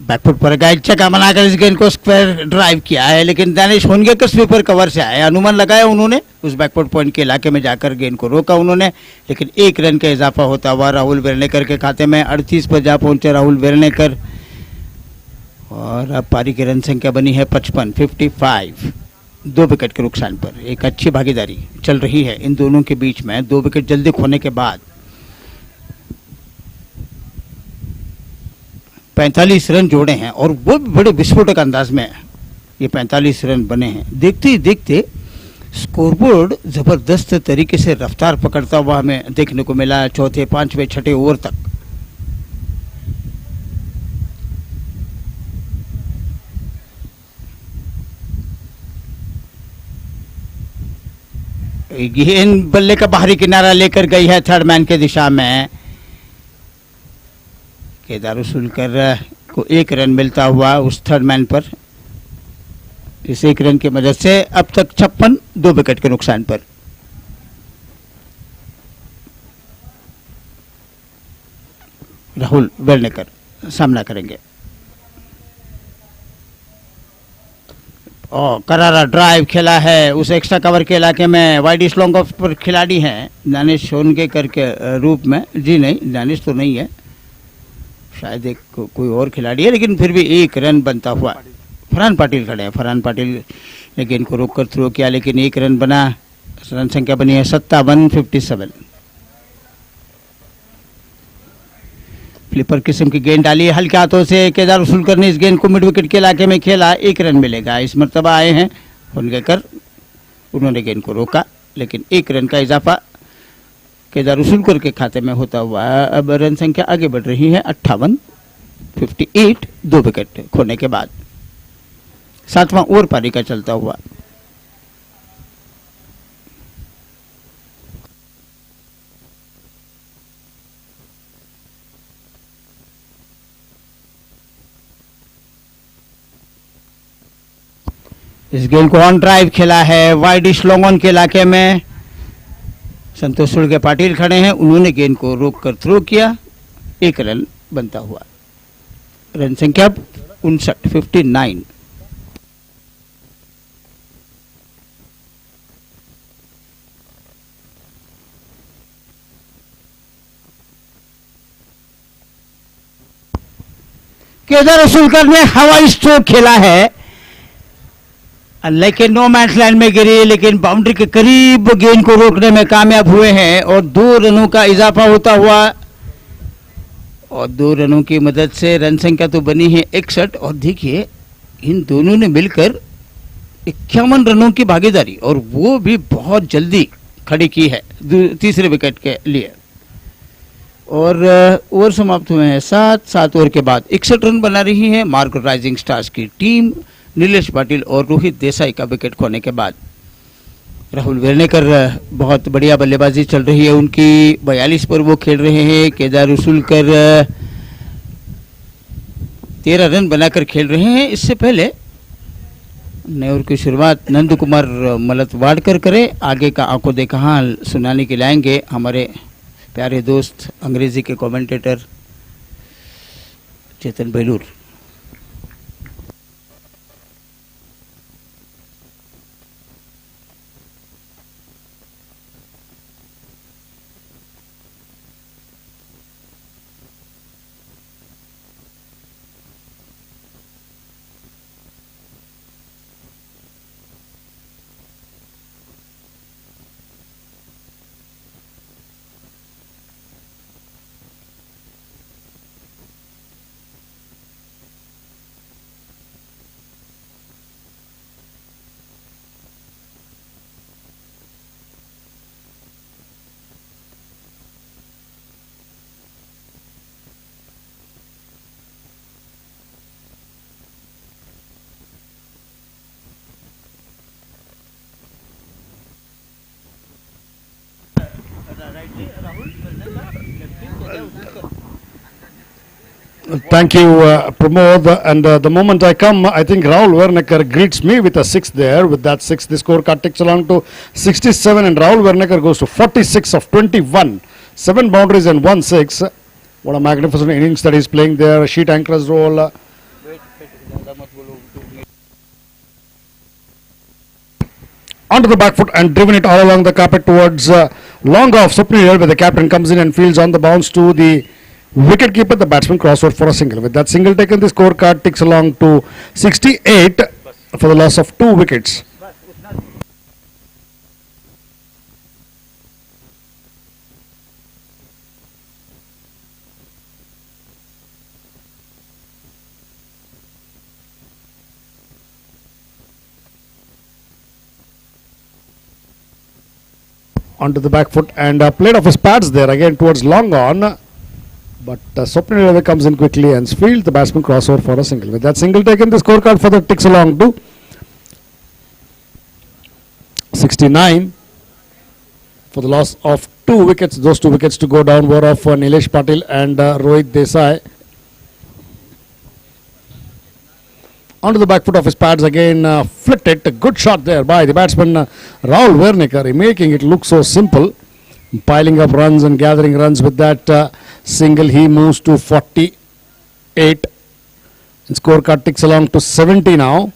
बैकफुट पर गया, चक्का बनाकर इस गेंद को स्क्वायर ड्राइव किया है, लेकिन दानिश होनगेकर स्वीपर कवर से आए। अनुमान लगाया उन्होंने, उस बैकफुट पॉइंट के इलाके में जाकर गेंद को रोका उन्होंने, लेकिन 1 रन का इजाफा होता हुआ राहुल वेर्णेकर के खाते में। 38 पर जा पहुंचे राहुल वेर्णेकर और अब पारी की रन संख्या बनी है 55, 2 विकेट के नुकसान पर। एक अच्छी भागीदारी चल रही है इन दोनों के बीच में। 2 विकेट जल्दी खोने के बाद 45 रन जोड़े हैं और वो भी बड़े विस्फोटक अंदाज में ये 45 रन बने हैं। देखते ही देखते स्कोरबोर्ड जबरदस्त तरीके से रफ्तार पकड़ता हुआ हमें देखने को मिला चौथे, 5वें, 6ठे ओवर तक। गेंद बल्ले का बाहरी किनारा लेकर गई है थर्ड मैन के दिशा में। केदार उसुलकर को 1 रन मिलता हुआ उस थर्ड मैन पर। इस 1 रन की मदद से अब तक 56, 2 विकेट के नुकसान पर। राहुल वेर्णेकर सामना करेंगे। और करारा ड्राइव खेला है उस एक्स्ट्रा कवर के इलाके में। वाइड स्लॉन्ग ऑफ पर खिलाड़ी हैं दानिश होनगेकर के रूप में। जी नहीं, दानिश तो नहीं है, शायद एक कोई और खिलाड़ी है, लेकिन फिर भी 1 रन बनता हुआ। फरहान पाटिल खड़े हैं। फरहान पाटिल ने गेंद को रोककर थ्रो किया, लेकिन 1 रन बना। रन संख्या बनी है 57। फ्लिपर किस्म की गेंद डाली है हल्के हाथों से। केदार उसुलकर ने इस गेंद को मिड विकेट के इलाके में खेला। 1 रन मिलेगा। इस मर्तबा आए हैं होनगेकर, उन्होंने गेंद को रोका, लेकिन 1 रन का इजाफा केदार उसुलकर के खाते में होता हुआ। अब रन संख्या आगे बढ़ रही है 58, 2 विकेट खोने के बाद। 7वां ओवर पारी का चलता हुआ। इस गेंद को ऑन ड्राइव खेला है वाइड लॉन्ग ऑन के इलाके में। संतोष के पाटिल खड़े हैं, उन्होंने गेंद को रोककर थ्रो किया, 1 रन बनता हुआ। रन संख्या 59। केदार असुलकर ने हवाई स्ट्रोक खेला है, लेकिन नो मैच लाइन में गिरी, लेकिन बाउंड्री के करीब गेंद को रोकने में कामयाब हुए हैं और 2 रनों का इजाफा होता हुआ, और 2 रनों की मदद से रन संख्या तो बनी है 61। और देखिए इन दोनों ने मिलकर 51 रनों की भागीदारी, और वो भी बहुत जल्दी खड़ी की है तीसरे विकेट के लिए। और ओवर समाप्त हुए हैं 7 ओवर के बाद 61 रन बना रही है मार्क राइजिंग स्टार्स की टीम। नीलेश पाटिल और रोहित देसाई का विकेट खोने के बाद राहुल वेर्नेकर बहुत बढ़िया बल्लेबाजी चल रही है उनकी, 42 पर वो खेल रहे हैं। केदार असुलकर 13 रन बनाकर खेल रहे हैं। इससे पहले नए ओवर की शुरुआत नंद कुमार मलतवाड़कर करें। आगे का आंखों देखा हाल सुनाने के लाएंगे हमारे प्यारे दोस्त अंग्रेजी के commentator Chetan Belur. Thank you, Pramod. And the moment I come, I think Rahul Werneker greets me with a 6 there. With that 6, the scorecard ticks along to 67, and Rahul Werneker goes to 46 of 21. 7 boundaries and 1 6. What a magnificent innings that he's playing there. Sheet anchor's role. Onto the back foot and driven it all along the carpet towards long off Supnir, where the captain comes in and fields on the bounce to the wicket keeper. The batsman crossover for a single. With that single taken, the scorecard ticks along to 68 for the loss of 2 wickets. Onto the back foot and played off his pads there again towards long on. But Swapnil comes in quickly and fields the batsman crossover for a single. With that single taken, the scorecard for the ticks along to 69 for the loss of 2 wickets. Those 2 wickets to go down were of Nilesh Patil and Rohit Desai. Onto the back foot of his pads again, flicked it. A good shot there by the batsman Rahul Werneker, making it look so simple. Piling up runs and gathering runs with that single. He moves to 48. And scorecard ticks along to 70 now.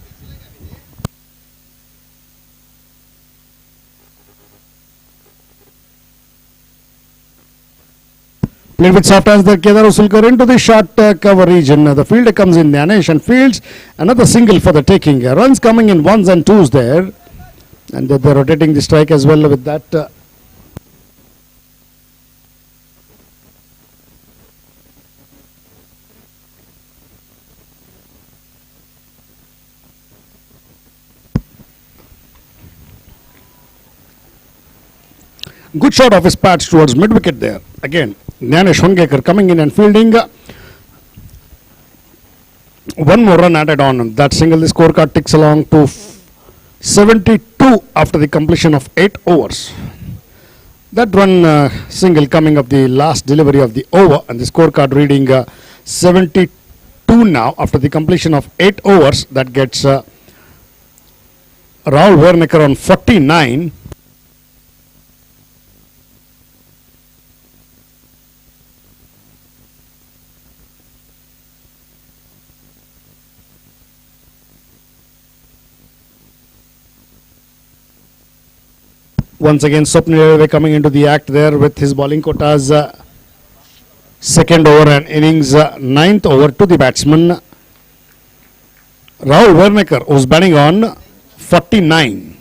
Played with soft hands there, Kedar Usulkar into the short cover region. The fielder comes in, Dhanesh, and fields another single for the taking. Runs coming in 1s and 2s there. And they're rotating the strike as well with that. Good shot of his pads towards mid-wicket there. Again, Jnanesh Wangekar coming in and fielding. One more run added on. That single, the scorecard ticks along to 72 after the completion of 8 overs. That run single coming up the last delivery of the over, and the scorecard reading 72 now after the completion of 8 overs. That gets Rahul Werneker on 49. Once again, Swapnil coming into the act there with his bowling quotas. Second over and innings, ninth over to the batsman Rahul Wernicker, who's batting on 49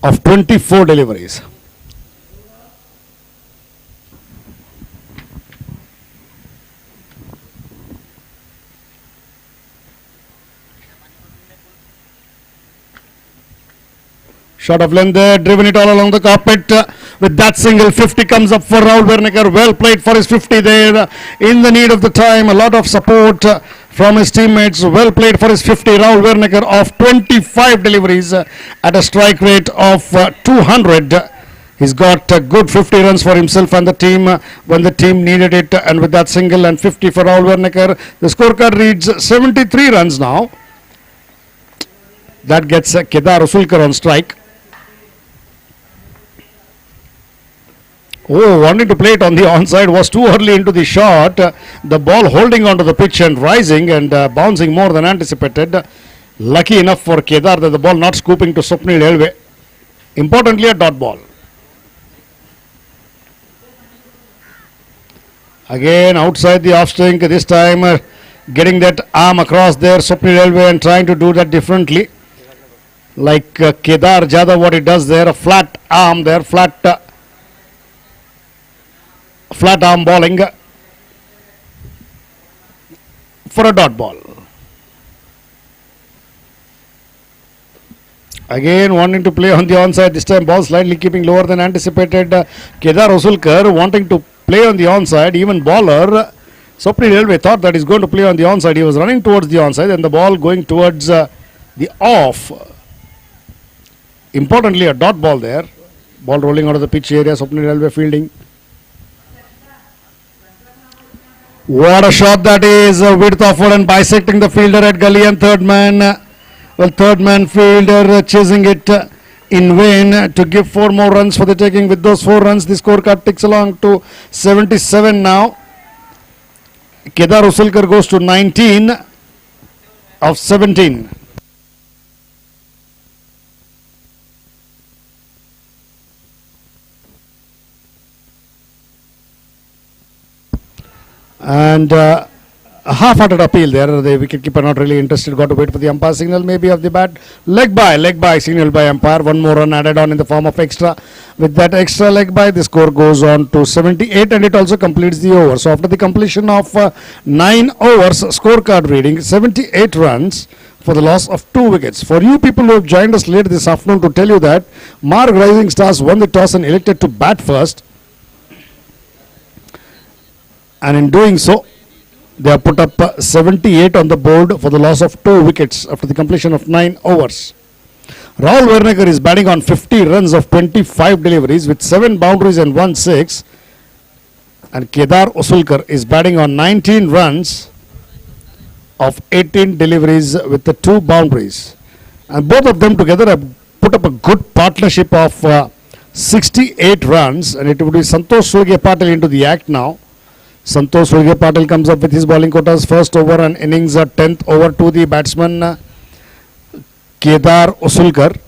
of 24 deliveries. Shot of length there, driven it all along the carpet. With that single, 50 comes up for Rahul Wernicker. Well played for his 50 there. In the need of the time, a lot of support from his teammates. Well played for his 50. Rahul Wernicker of 25 deliveries at a strike rate of 200. He's got good 50 runs for himself and the team when the team needed it. And with that single and 50 for Rahul Wernicker, the scorecard reads 73 runs now. That gets Kedar Usulkar on strike. Oh, wanting to play it on the onside, was too early into the shot. The ball holding onto the pitch and rising and bouncing more than anticipated. Lucky enough for Kedar that the ball not scooping to Swapnil Elve. Importantly, a dot ball. Again, outside the off stump, this time getting that arm across there, Swapnil Elve, and trying to do that differently. Like Kedar Jadhav, what he does there, a flat arm there, flat arm bowling for a dot ball. Again wanting to play on the onside, this time ball slightly keeping lower than anticipated. Kedar Usulkar wanting to play on the onside, even bowler Swapnil Elve thought that he's going to play on the onside. He was running towards the onside and the ball going towards the off. Importantly, a dot ball there. Ball rolling out of the pitch area, Swapnil Elve fielding. What a shot that is, width offered and bisecting the fielder at gully, and third man fielder chasing it in vain to give 4 more runs for the taking. With those 4 runs, the scorecard ticks along to 77 now. Kedar Usulkar goes to 19 of 17. And a half-hearted appeal there. The wicketkeeper not really interested. Got to wait for the umpire signal maybe of the bat. Leg by signal by umpire. 1 more run added on in the form of extra. With that extra leg by, the score goes on to 78 and it also completes the over. So after the completion of 9 overs, scorecard reading 78 runs for the loss of 2 wickets. For you people who have joined us late this afternoon, to tell you that Marg Rising Stars won the toss and elected to bat first. And in doing so, they have put up 78 on the board for the loss of 2 wickets after the completion of 9 overs. Rahul Wernicker is batting on 50 runs of 25 deliveries with 7 boundaries and 1 6. And Kedar Usulkar is batting on 19 runs of 18 deliveries with the 2 boundaries. And both of them together have put up a good partnership of 68 runs. And it would be Santosh Surya Patil into the act now. Santosh Surya Patil comes up with his bowling quotas. First over and innings, 10th over to the batsman Kedar Usulkar.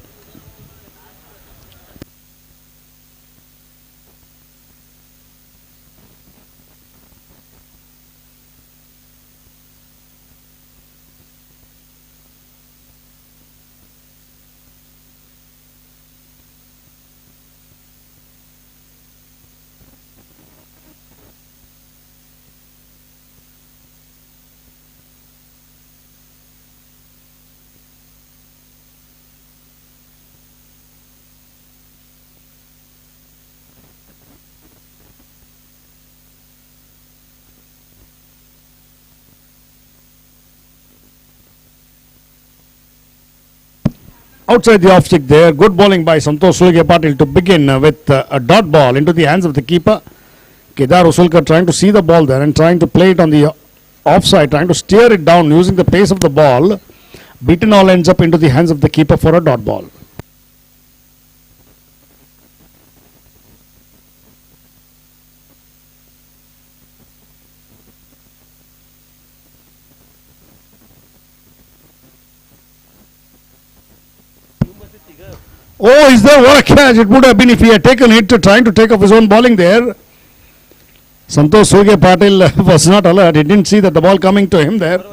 Outside the off stick there, good bowling by Santosh Surya Patil to begin with a dot ball into the hands of the keeper. Kedar Usulkar trying to see the ball there and trying to play it on the offside, trying to steer it down using the pace of the ball. Beaten all ends up into the hands of the keeper for a dot ball. Oh, is there? What a catch! It would have been if he had taken it to trying to take off his own bowling there. Santosh Surya Patil was not alert. He didn't see that the ball coming to him there.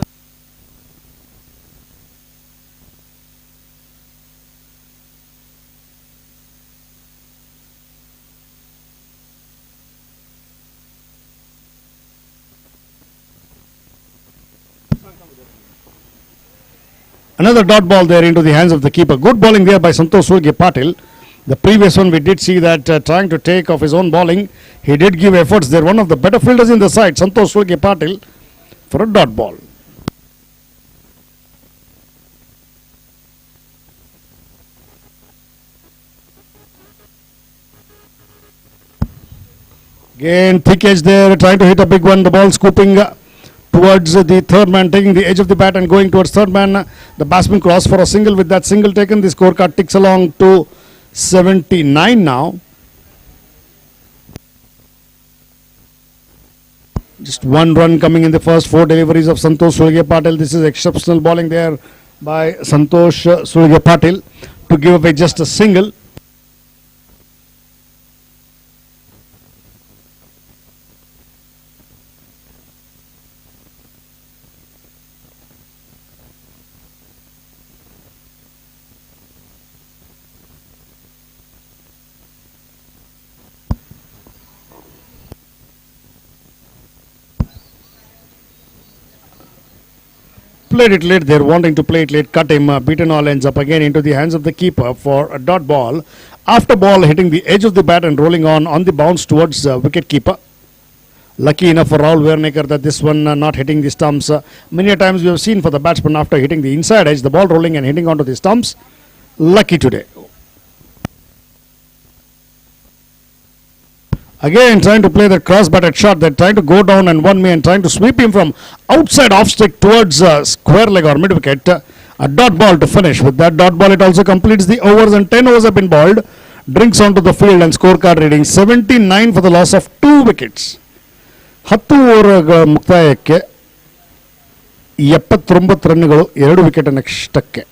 Another dot ball there into the hands of the keeper. Good bowling there by Santosh Surya Patil. The previous one we did see that trying to take off his own bowling, he did give efforts there. One of the better fielders in the side, Santosh Surya Patil, for a dot ball. Again, thick edge there, trying to hit a big one. The ball scooping towards the third man, taking the edge of the bat and going towards third man. The batsman crossed for a single. With that single taken, the scorecard ticks along to 79 now. Just one run coming in the first four deliveries of Santosh Surya Patil. This is exceptional bowling there by Santosh Surya Patil to give away just a single. Played it late there, wanting to play it late, cut him, beaten all ends up again into the hands of the keeper for a dot ball. After ball hitting the edge of the bat and rolling on the bounce towards wicket keeper. Lucky enough for Rahul Wernikar that this one not hitting the stumps. Many times we have seen for the batsman after hitting the inside edge, the ball rolling and hitting onto the stumps. Lucky today. Again trying to play that cross-batted shot. They're trying to go down and one man trying to sweep him from outside off stick towards square leg or mid wicket. A dot ball to finish. With that dot ball it also completes the overs and 10 overs have been bowled. Drinks onto the field and scorecard reading 79 for the loss of 2 wickets. 10 over ಮುಕ್ತಾಯಕ್ಕೆ 79 ರನ್ಗಳು 2 wicket ನಷ್ಟಕ್ಕೆ.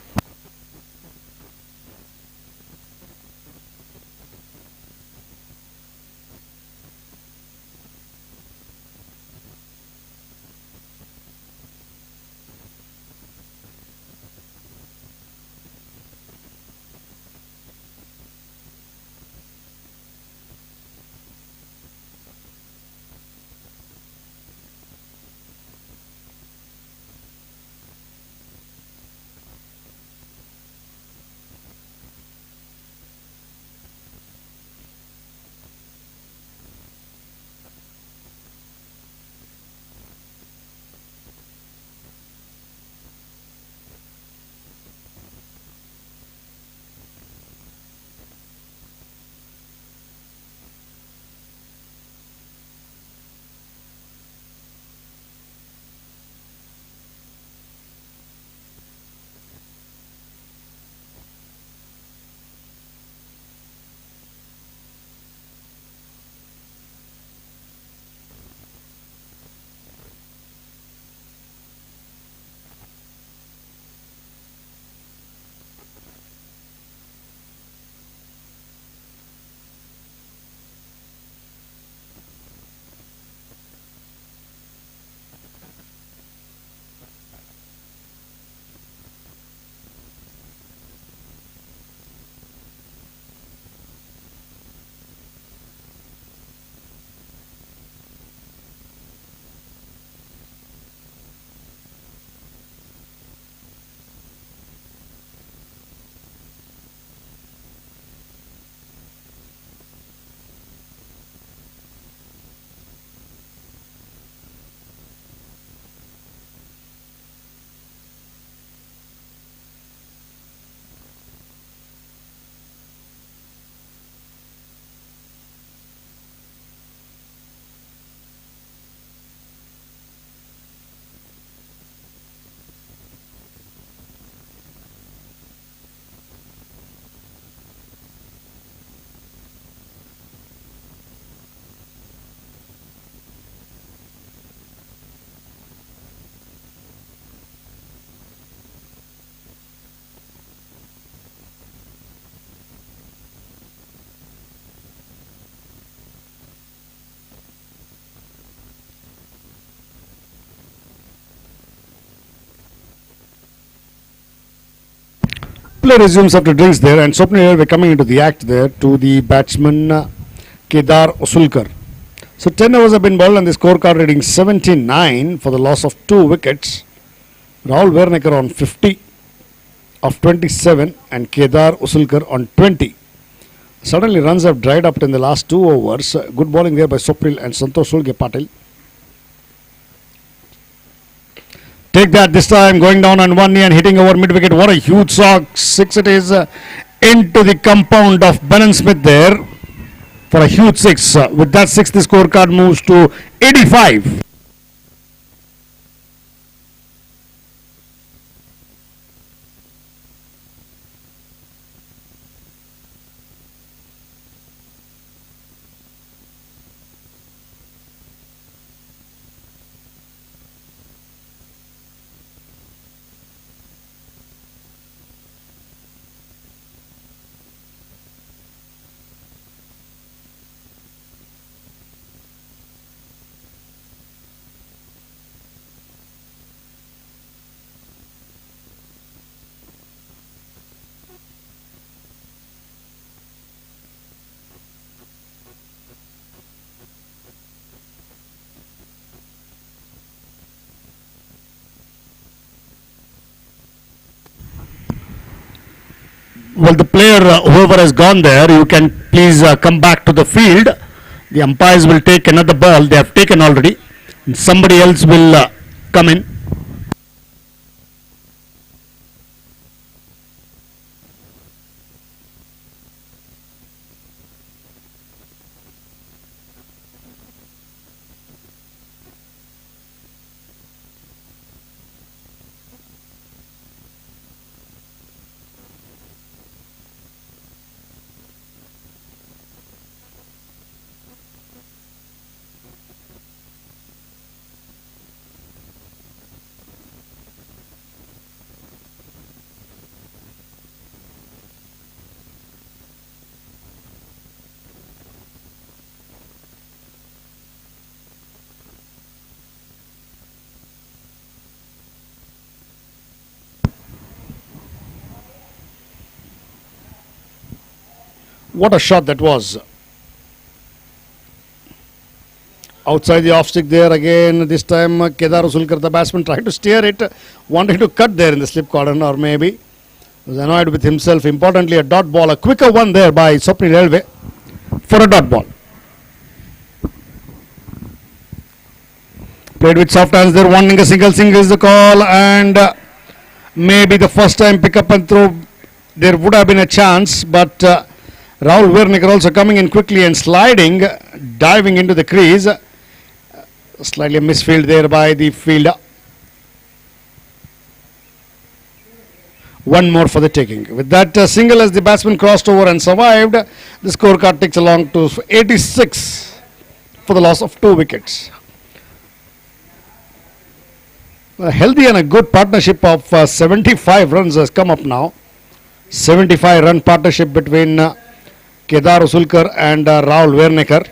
play resumes after drinks there, and Swapnil were coming into the act there to the batsman Kedar Usulkar. So 10 overs have been bowled and the scorecard reading 79 for the loss of 2 wickets. Rahul Wernicker on 50 of 27 and Kedar Usulkar on 20. Suddenly runs have dried up in the last 2 overs. Good bowling there by Swapnil and Santosh Patil. Take that this time, going down on one knee and hitting over mid wicket. What a huge six it is into the compound of Benon Smith there for a huge 6. With that 6, the scorecard moves to 85. Well, the player, whoever has gone there, you can please come back to the field. The umpires will take another ball. They have taken already. And somebody else will come in. What a shot that was. Outside the off stick there again. This time Kedar Usulkar, the batsman, tried to steer it, wanting to cut there in the slip corner, or maybe was annoyed with himself. Importantly, a dot ball, a quicker one there by Swapnil Elve for a dot ball. Played with soft hands there, wanting a single is the call, and maybe the first time pick up and throw, there would have been a chance, but Rahul Wernicker also coming in quickly and sliding, diving into the crease. Slightly a misfield there by the fielder. One more for the taking. With that single as the batsman crossed over and survived, the scorecard ticks along to 86 for the loss of 2 wickets. A healthy and a good partnership of 75 runs has come up now. 75 run partnership between Kedar Usulkar and Rahul Wernicker.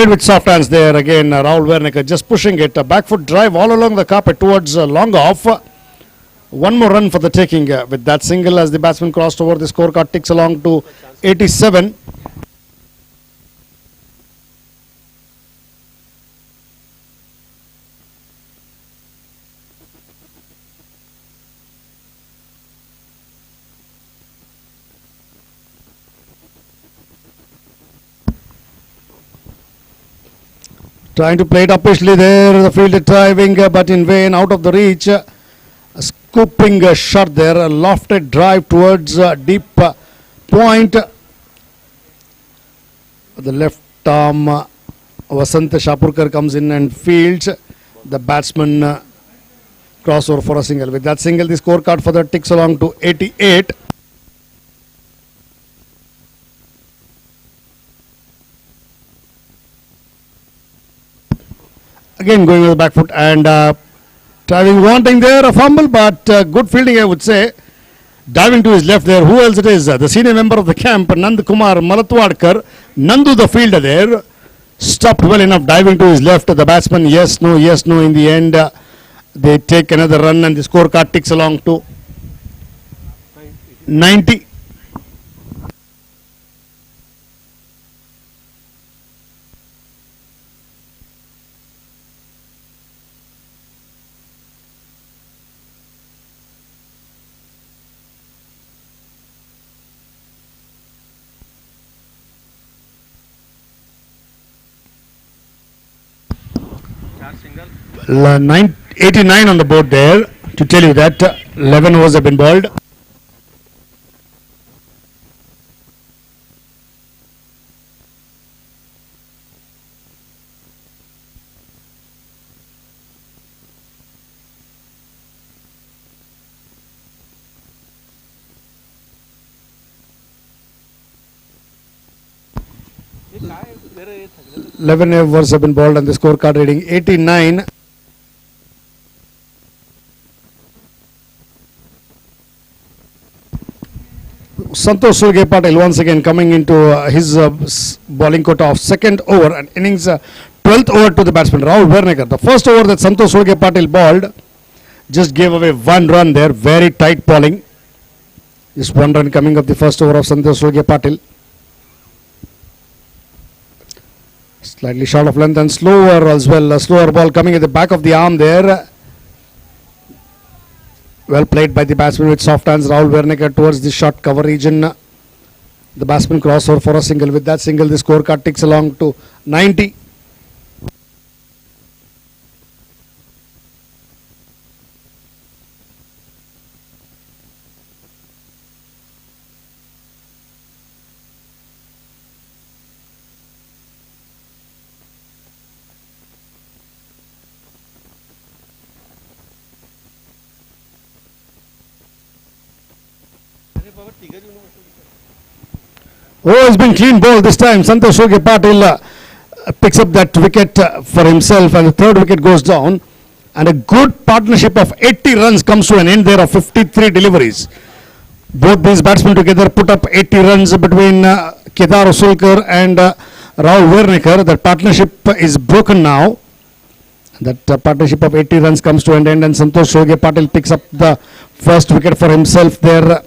played with soft hands there again. Rahul Wernicke just pushing it. A back foot drive all along the carpet towards long off. One more run for the taking with that single as the batsman crossed over. The scorecard ticks along to 87. Trying to play it uppishly there, the fielder driving, but in vain, out of the reach. A scooping shot there, a lofted drive towards deep point. The left arm, Vasant Shapurkar comes in and fields. The batsman crossover for a single. With that single, the scorecard for that ticks along to 88. Again going with the back foot and driving, wanting there a fumble, but good fielding I would say. Diving to his left there, who else it is? The senior member of the camp, Nand Kumar Malatwadkar. Nandu the fielder there. Stopped well enough, diving to his left. The batsman, yes, no. In the end, they take another run and the scorecard ticks along to 90. Well, 89 on the board there to tell you that 11 overs have been bowled. Eleven overs have been bowled and the scorecard reading 89. Santosh Surge Patil once again coming into his bowling quota of second over and innings 12th over to the batsman Rahul Wernicke. The first over that Santosh Surge Patil bowled just gave away one run there, very tight bowling. Just one run coming up the first over of Santosh Surge Patil. Slightly short of length and slower as well. A slower ball coming at the back of the arm there. Well played by the batsman with soft hands. Rahul Wernicke towards the short cover region. The batsman crossover for a single. With that single, the scorecard ticks along to 90. Oh, it's been clean ball this time. Santosh Surge Patil picks up that wicket for himself and the third wicket goes down. And a good partnership of 80 runs comes to an end there of 53 deliveries. Both these batsmen together put up 80 runs between Kedar Usulkar and Rahul Wernicke. That partnership is broken now. That partnership of 80 runs comes to an end and Santosh Surge Patil picks up the first wicket for himself there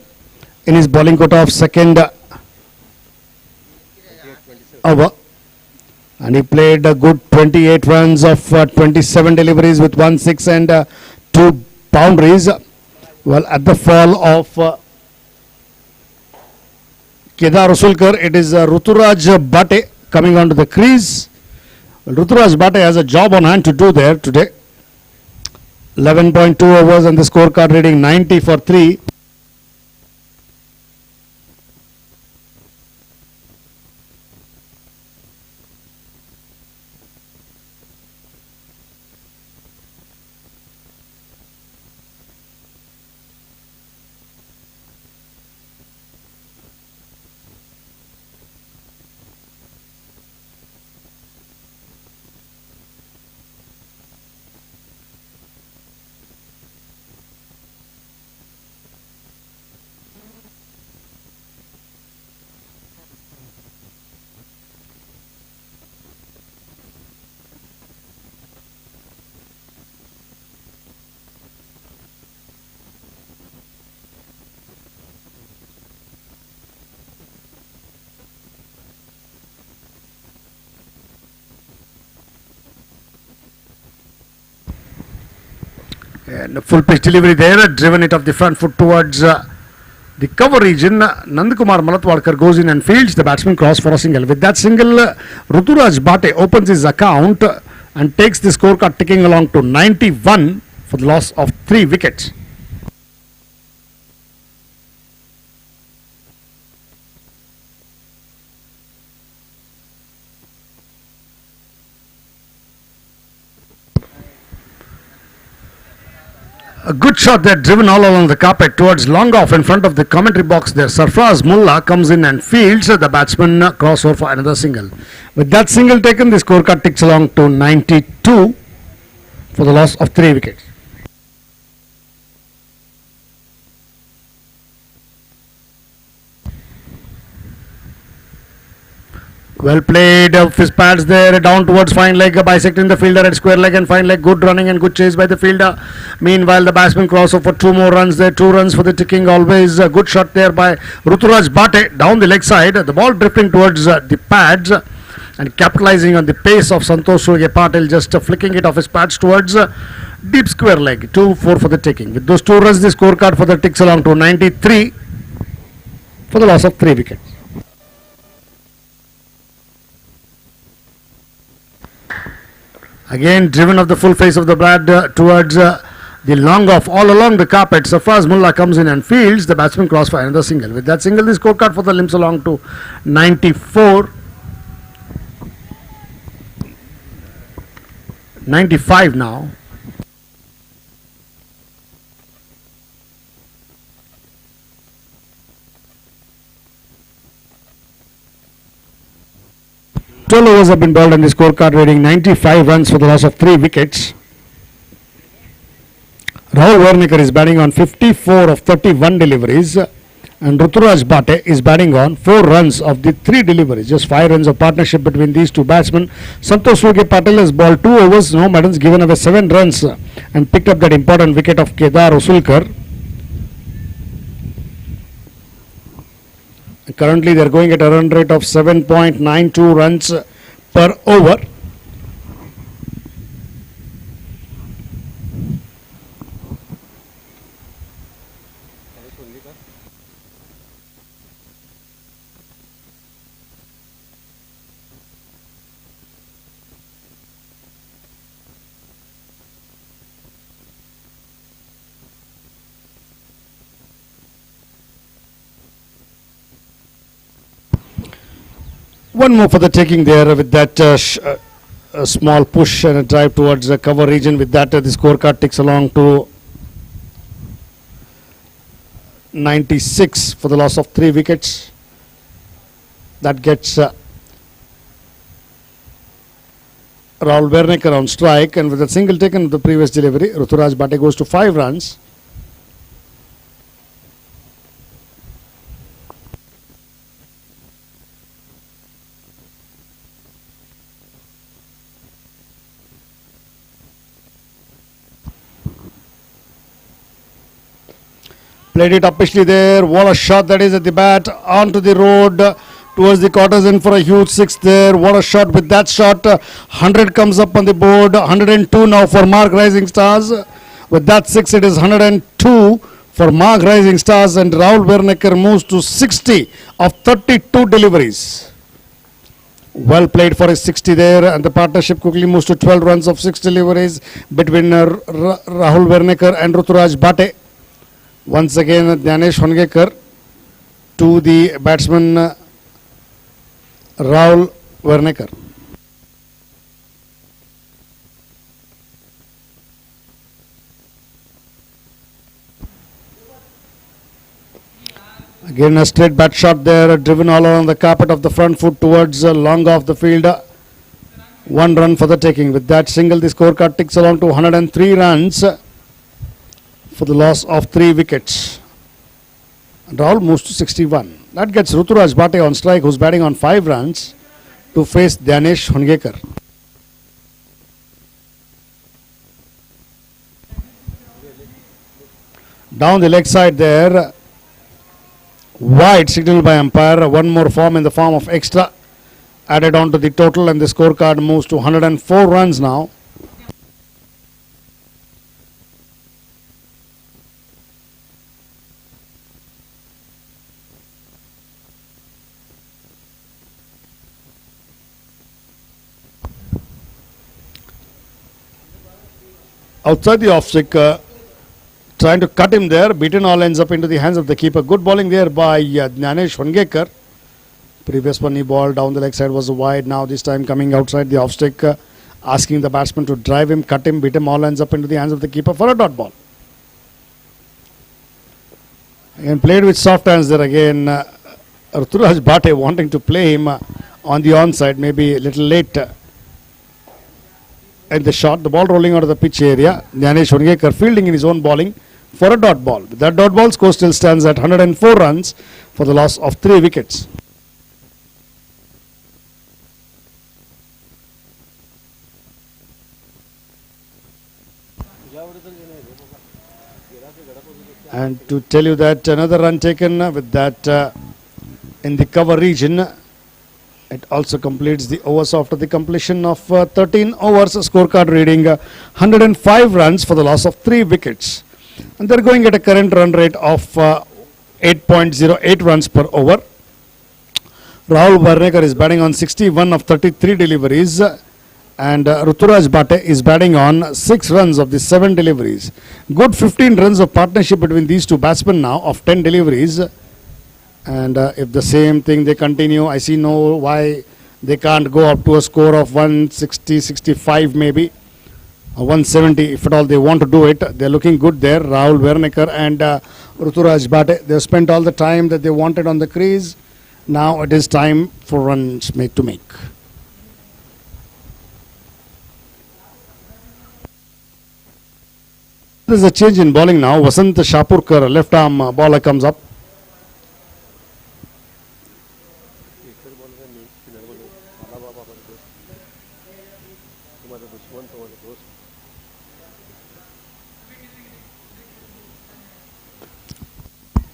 in his bowling quota of second over, and he played a good 28 runs of 27 deliveries with 1 6 and 2 boundaries. Well, at the fall of Kedar Usulkar, it is Ruturaj Bate coming onto the crease. Well, Ruturaj Bate has a job on hand to do there today. 11.2 overs and the scorecard reading 90 for 3. And full pitch delivery there, driven it off the front foot towards the cover region. Nandakumar Malatwadkar goes in and fields the batsman cross for a single. With that single, Ruturaj Bate opens his account and takes the scorecard ticking along to 91 for the loss of 3 wickets. A good shot there, driven all along the carpet towards long off in front of the commentary box there. Sarfraz Mullah comes in and fields the batsman crossover for another single. With that single taken, the scorecard ticks along to 92 for the loss of 3 wickets. Well played of his pads there, down towards fine leg, bisecting the fielder at square leg and fine leg. Good running and good chase by the fielder. Meanwhile, the batsman crossover for 2 more runs there. 2 runs for the ticking. Always a good shot there by Ruturaj Bate down the leg side. The ball drifting towards the pads and capitalizing on the pace of Santosh Patil, just flicking it off his pads towards deep square leg. 2-4 for the ticking. With those 2 runs, the scorecard for the ticks along to 93 for the loss of 3 wickets. Again, driven off the full face of the bat towards the long off all along the carpet. Sarfraz Mullah comes in and fields the batsman cross for another single. With that single, the scorecard for the limps along to 94. 95 now. Twelve overs have been bowled and the scorecard reading 95 runs for the loss of 3 wickets. Rahul Wernicker is batting on 54 of 31 deliveries and Ruturaj Bate is batting on 4 runs of the 3 deliveries. Just 5 runs of partnership between these 2 batsmen. Santosh Patil has bowled 2 overs, no maidens, given away 7 runs and picked up that important wicket of Kedar Usulkar. Currently, they are going at a run rate of 7.92 runs per over. One more for the taking there with that a small push and a drive towards the cover region. With that, the scorecard ticks along to 96 for the loss of 3 wickets. That gets Rahul Wernicker on strike, and with a single taken of the previous delivery, Ruturaj Bate goes to 5 runs. Played it uppishly there. What a shot that is at the bat. Onto the road towards the quarters in for a huge 6 there. What a shot. With that shot, 100 comes up on the board. 102 now for Mark Rising Stars. With that 6, it is 102 for Mark Rising Stars. And Rahul Wernicker moves to 60 of 32 deliveries. Well played for his 60 there. And the partnership quickly moves to 12 runs of 6 deliveries between Rahul Wernicker and Ruturaj Bate. Once again, Dhyanesh Hongekar to the batsman Rahul Wernicker. Again, a straight bat shot there, driven all along the carpet of the front foot towards long off the field. 1 run for the taking. With that single, the scorecard ticks along to 103 runs. For the loss of 3 wickets. And Rahul moves to 61. That gets Ruturaj Bate on strike, who's batting on 5 runs to face Dhyanesh Hongekar. Down the leg side there. Wide signal by umpire. 1 more form in the form of extra added on to the total, and the scorecard moves to 104 runs now. outside the off stick, trying to cut him there. Beaten all ends up into the hands of the keeper. Good bowling there by Jnanesh Wangekar. Previous one he balled down the leg side was wide. Now this time coming outside the off stick, asking the batsman to drive him, cut him, beat him. All ends up into the hands of the keeper for a dot ball. And played with soft hands there again. Ruturaj Bhate wanting to play him on the onside, maybe a little late at the shot. The ball rolling out of the pitch area. Jnanesh Wangekar fielding in his own bowling for a dot ball. That dot ball score still stands at 104 runs for the loss of 3 wickets. And to tell you that another run taken with that in the cover region. It also completes the overs after the completion of 13 overs. Scorecard reading 105 runs for the loss of 3 wickets. And they're going at a current run rate of 8.08 runs per over. Rahul Varnekar is batting on 61 of 33 deliveries. And Ruturaj Bhate is batting on 6 runs of the 7 deliveries. Good 15 runs of partnership between these two batsmen now of 10 deliveries. And if the same thing they continue, I see no why they can't go up to a score of 160, 65 maybe, or 170 if at all they want to do it. They're looking good there. Rahul Varnekar and Ruturaj Bhate, they've spent all the time that they wanted on the crease. Now it is time for runs made to make. There's a change in bowling now. Vasant Shapurkar, left arm bowler, comes up.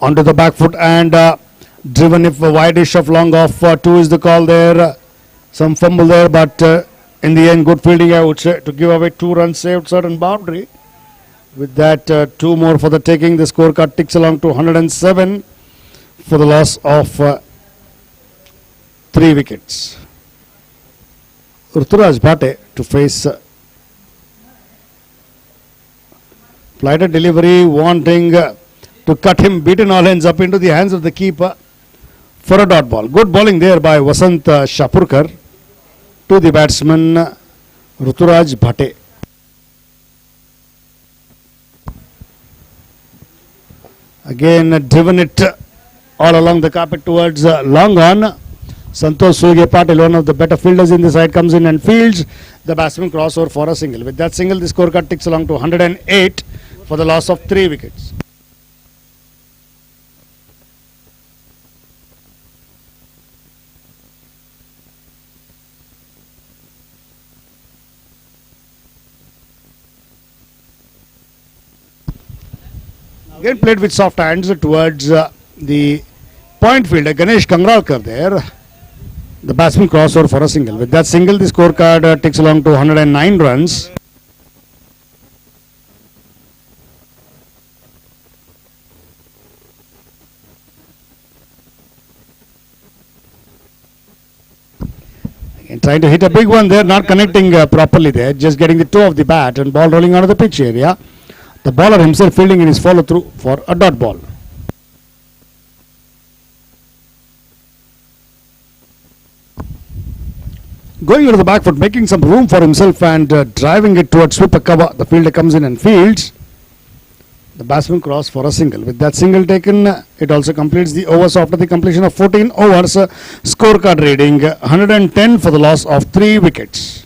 Onto the back foot and driven if a wide-ish of long off. 2 is the call there. Some fumble there, but in the end, good fielding, I would say, to give away 2 runs saved, certain boundary. With that, 2 more for the taking. The scorecard ticks along to 107 for the loss of 3 wickets. Ruturaj Bhate to face flighted delivery, wanting to cut him. Beaten all ends up into the hands of the keeper for a dot ball. Good bowling there by Vasant Shapurkar to the batsman Ruturaj Bhate. Again driven it all along the carpet towards long on. Santosh Patil, one of the better fielders in the side, comes in and fields. The batsman crossover for a single. With that single, the scorecard ticks along to 108 for the loss of 3 wickets. Again played with soft hands towards the point fielder Ganesh Kangralkar there. The batsman crossover for a single. With that single, the scorecard ticks along to 109 runs. Again trying to hit a big one there, not connecting properly there, just getting the toe of the bat and ball rolling out of the pitch area. The bowler himself fielding in his follow through for a dot ball. Going into the back foot, making some room for himself and driving it towards sweeper cover. The fielder comes in and fields. The batsman cross for a single. With that single taken, it also completes the overs after the completion of 14 overs. Scorecard reading 110 for the loss of 3 wickets.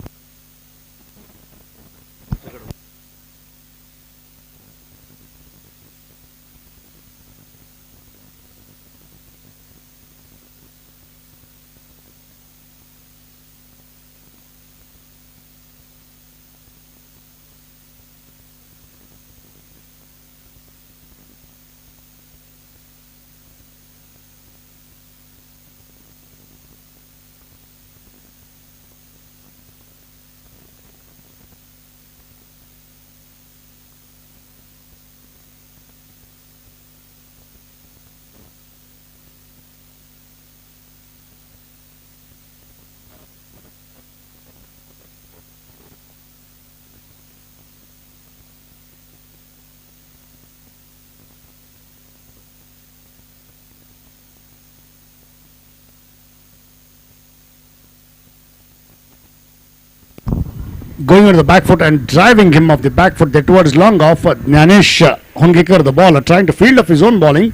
going on the back foot and driving him off the back foot there towards long off. Jnanesh Hongekar, the bowler, trying to field off his own bowling,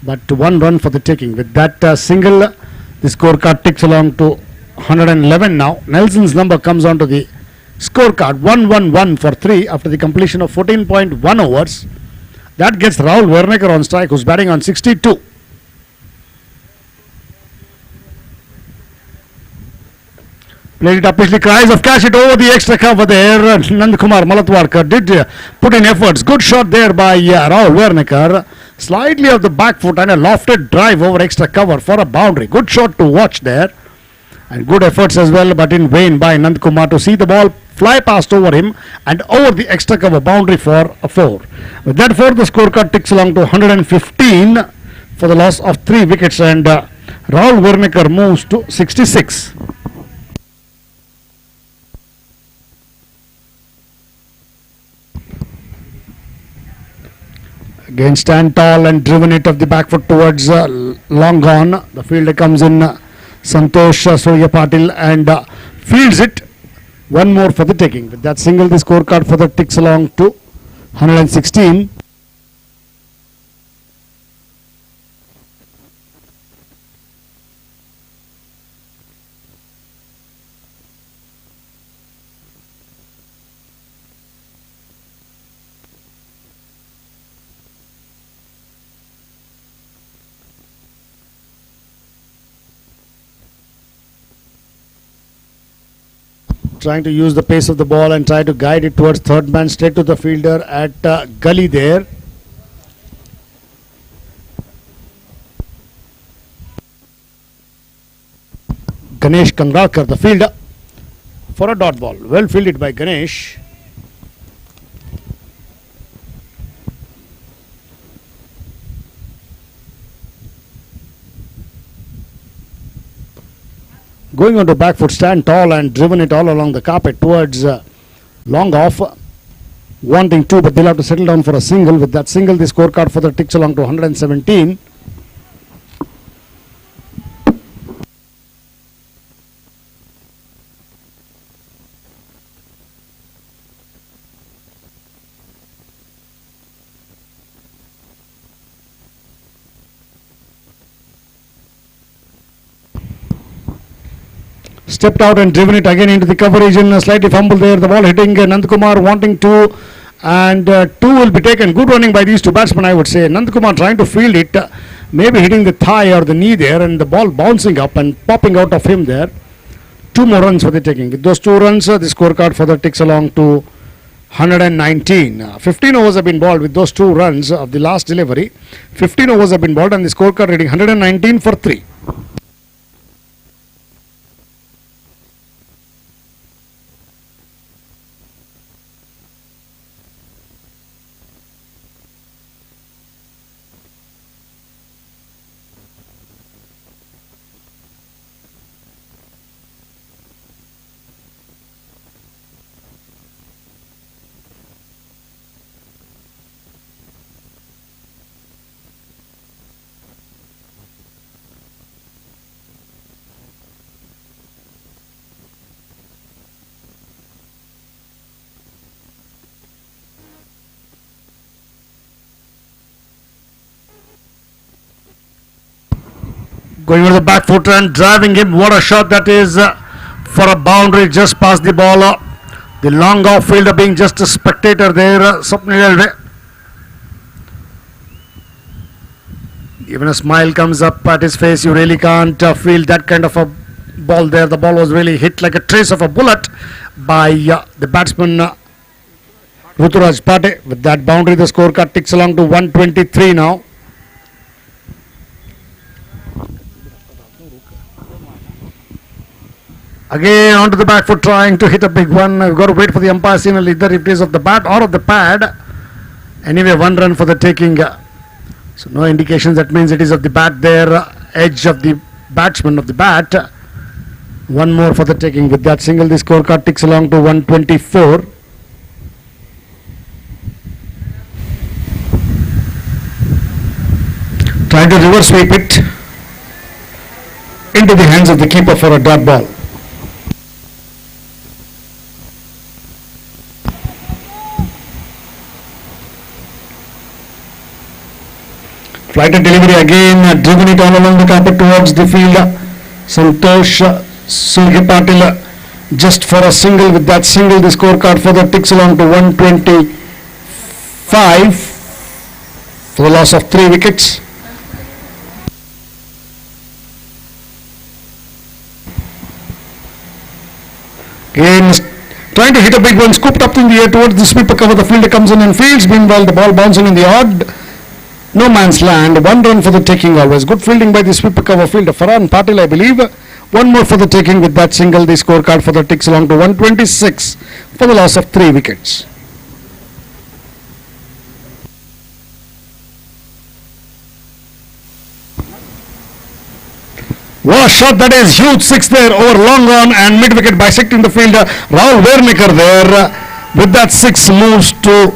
but 1 run for the taking. With that single, the scorecard ticks along to 111 now. Nelson's number comes onto the scorecard 111 for 3 after the completion of 14.1 overs. That gets Rahul Wernicker on strike, who's batting on 62. Played it up, cries of catch it over the extra cover there. Nandkumar Malatwadkar did put in efforts. Good shot there by Rahul Wernicker. Slightly off the back foot and a lofted drive over extra cover for a boundary. Good shot to watch there. And good efforts as well, but in vain by Nandkumar to see the ball fly past over him and over the extra cover boundary for a 4. With that 4, the scorecard ticks along to 115 for the loss of 3 wickets, and Rahul Wernicker moves to 66. Again, stand tall and driven it off the back foot towards long gone. The fielder comes in, Santosh Surya Patil, and fields it. 1 more for the taking. With that single, the scorecard for the ticks along to 116. Trying to use the pace of the ball and try to guide it towards third man, straight to the fielder at gully there. Ganesh Kangalkar, the fielder, for a dot ball. Well fielded by Ganesh. Going on to back foot, stand tall and driven it all along the carpet towards long off. Wanting 2, but they'll have to settle down for a single. With that single, the scorecard for the ticks along to 117. Stepped out and driven it again into the cover region. Slightly fumble there. The ball hitting Nandkumar, wanting 2, and 2 will be taken. Good running by these 2 batsmen, I would say. Nandkumar trying to field it, maybe hitting the thigh or the knee there, and the ball bouncing up and popping out of him there. 2 more runs for the taking. With those 2 runs, the scorecard for the ticks along to 119. 15 overs have been bowled with those 2 runs of the last delivery. 15 overs have been bowled, and the scorecard reading 119 for 3. Going on the back foot and driving him. What a shot that is for a boundary just past the ball. The long off fielder being just a spectator there. Even a smile comes up at his face. You really can't feel that kind of a ball there. The ball was really hit like a trace of a bullet by the batsman Ruturaj Pate. With that boundary, the scorecard ticks along to 123 now. Again onto the back foot, trying to hit a big one. We've got to wait for the umpire signal, either if it is of the bat or of the pad. Anyway, 1 run for the taking. So no indications. That means it is of the bat there. Edge of the batsman of the bat. 1 more for the taking. With that single, the scorecard ticks along to 124. Trying to reverse sweep it into the hands of the keeper for a dot ball. Flighted delivery again, driven it all along the carpet towards the field. Santosh Sulke Patil just for a single. With that single, the scorecard further ticks along to 125 for the loss of 3 wickets. Again, trying to hit a big one, scooped up in the air towards the sweeper cover. The fielder comes in and fields. Meanwhile, the ball bouncing in the odd no man's land. 1 run for the taking always. Good fielding by the sweeper cover fielder Farhan Patil, I believe. 1 more for the taking. With that single, the scorecard for the ticks along to 126 for the loss of 3 wickets. What a shot that is, huge 6 there over long on and mid wicket bisecting the fielder. Rahul Wernicker there. With that 6 moves to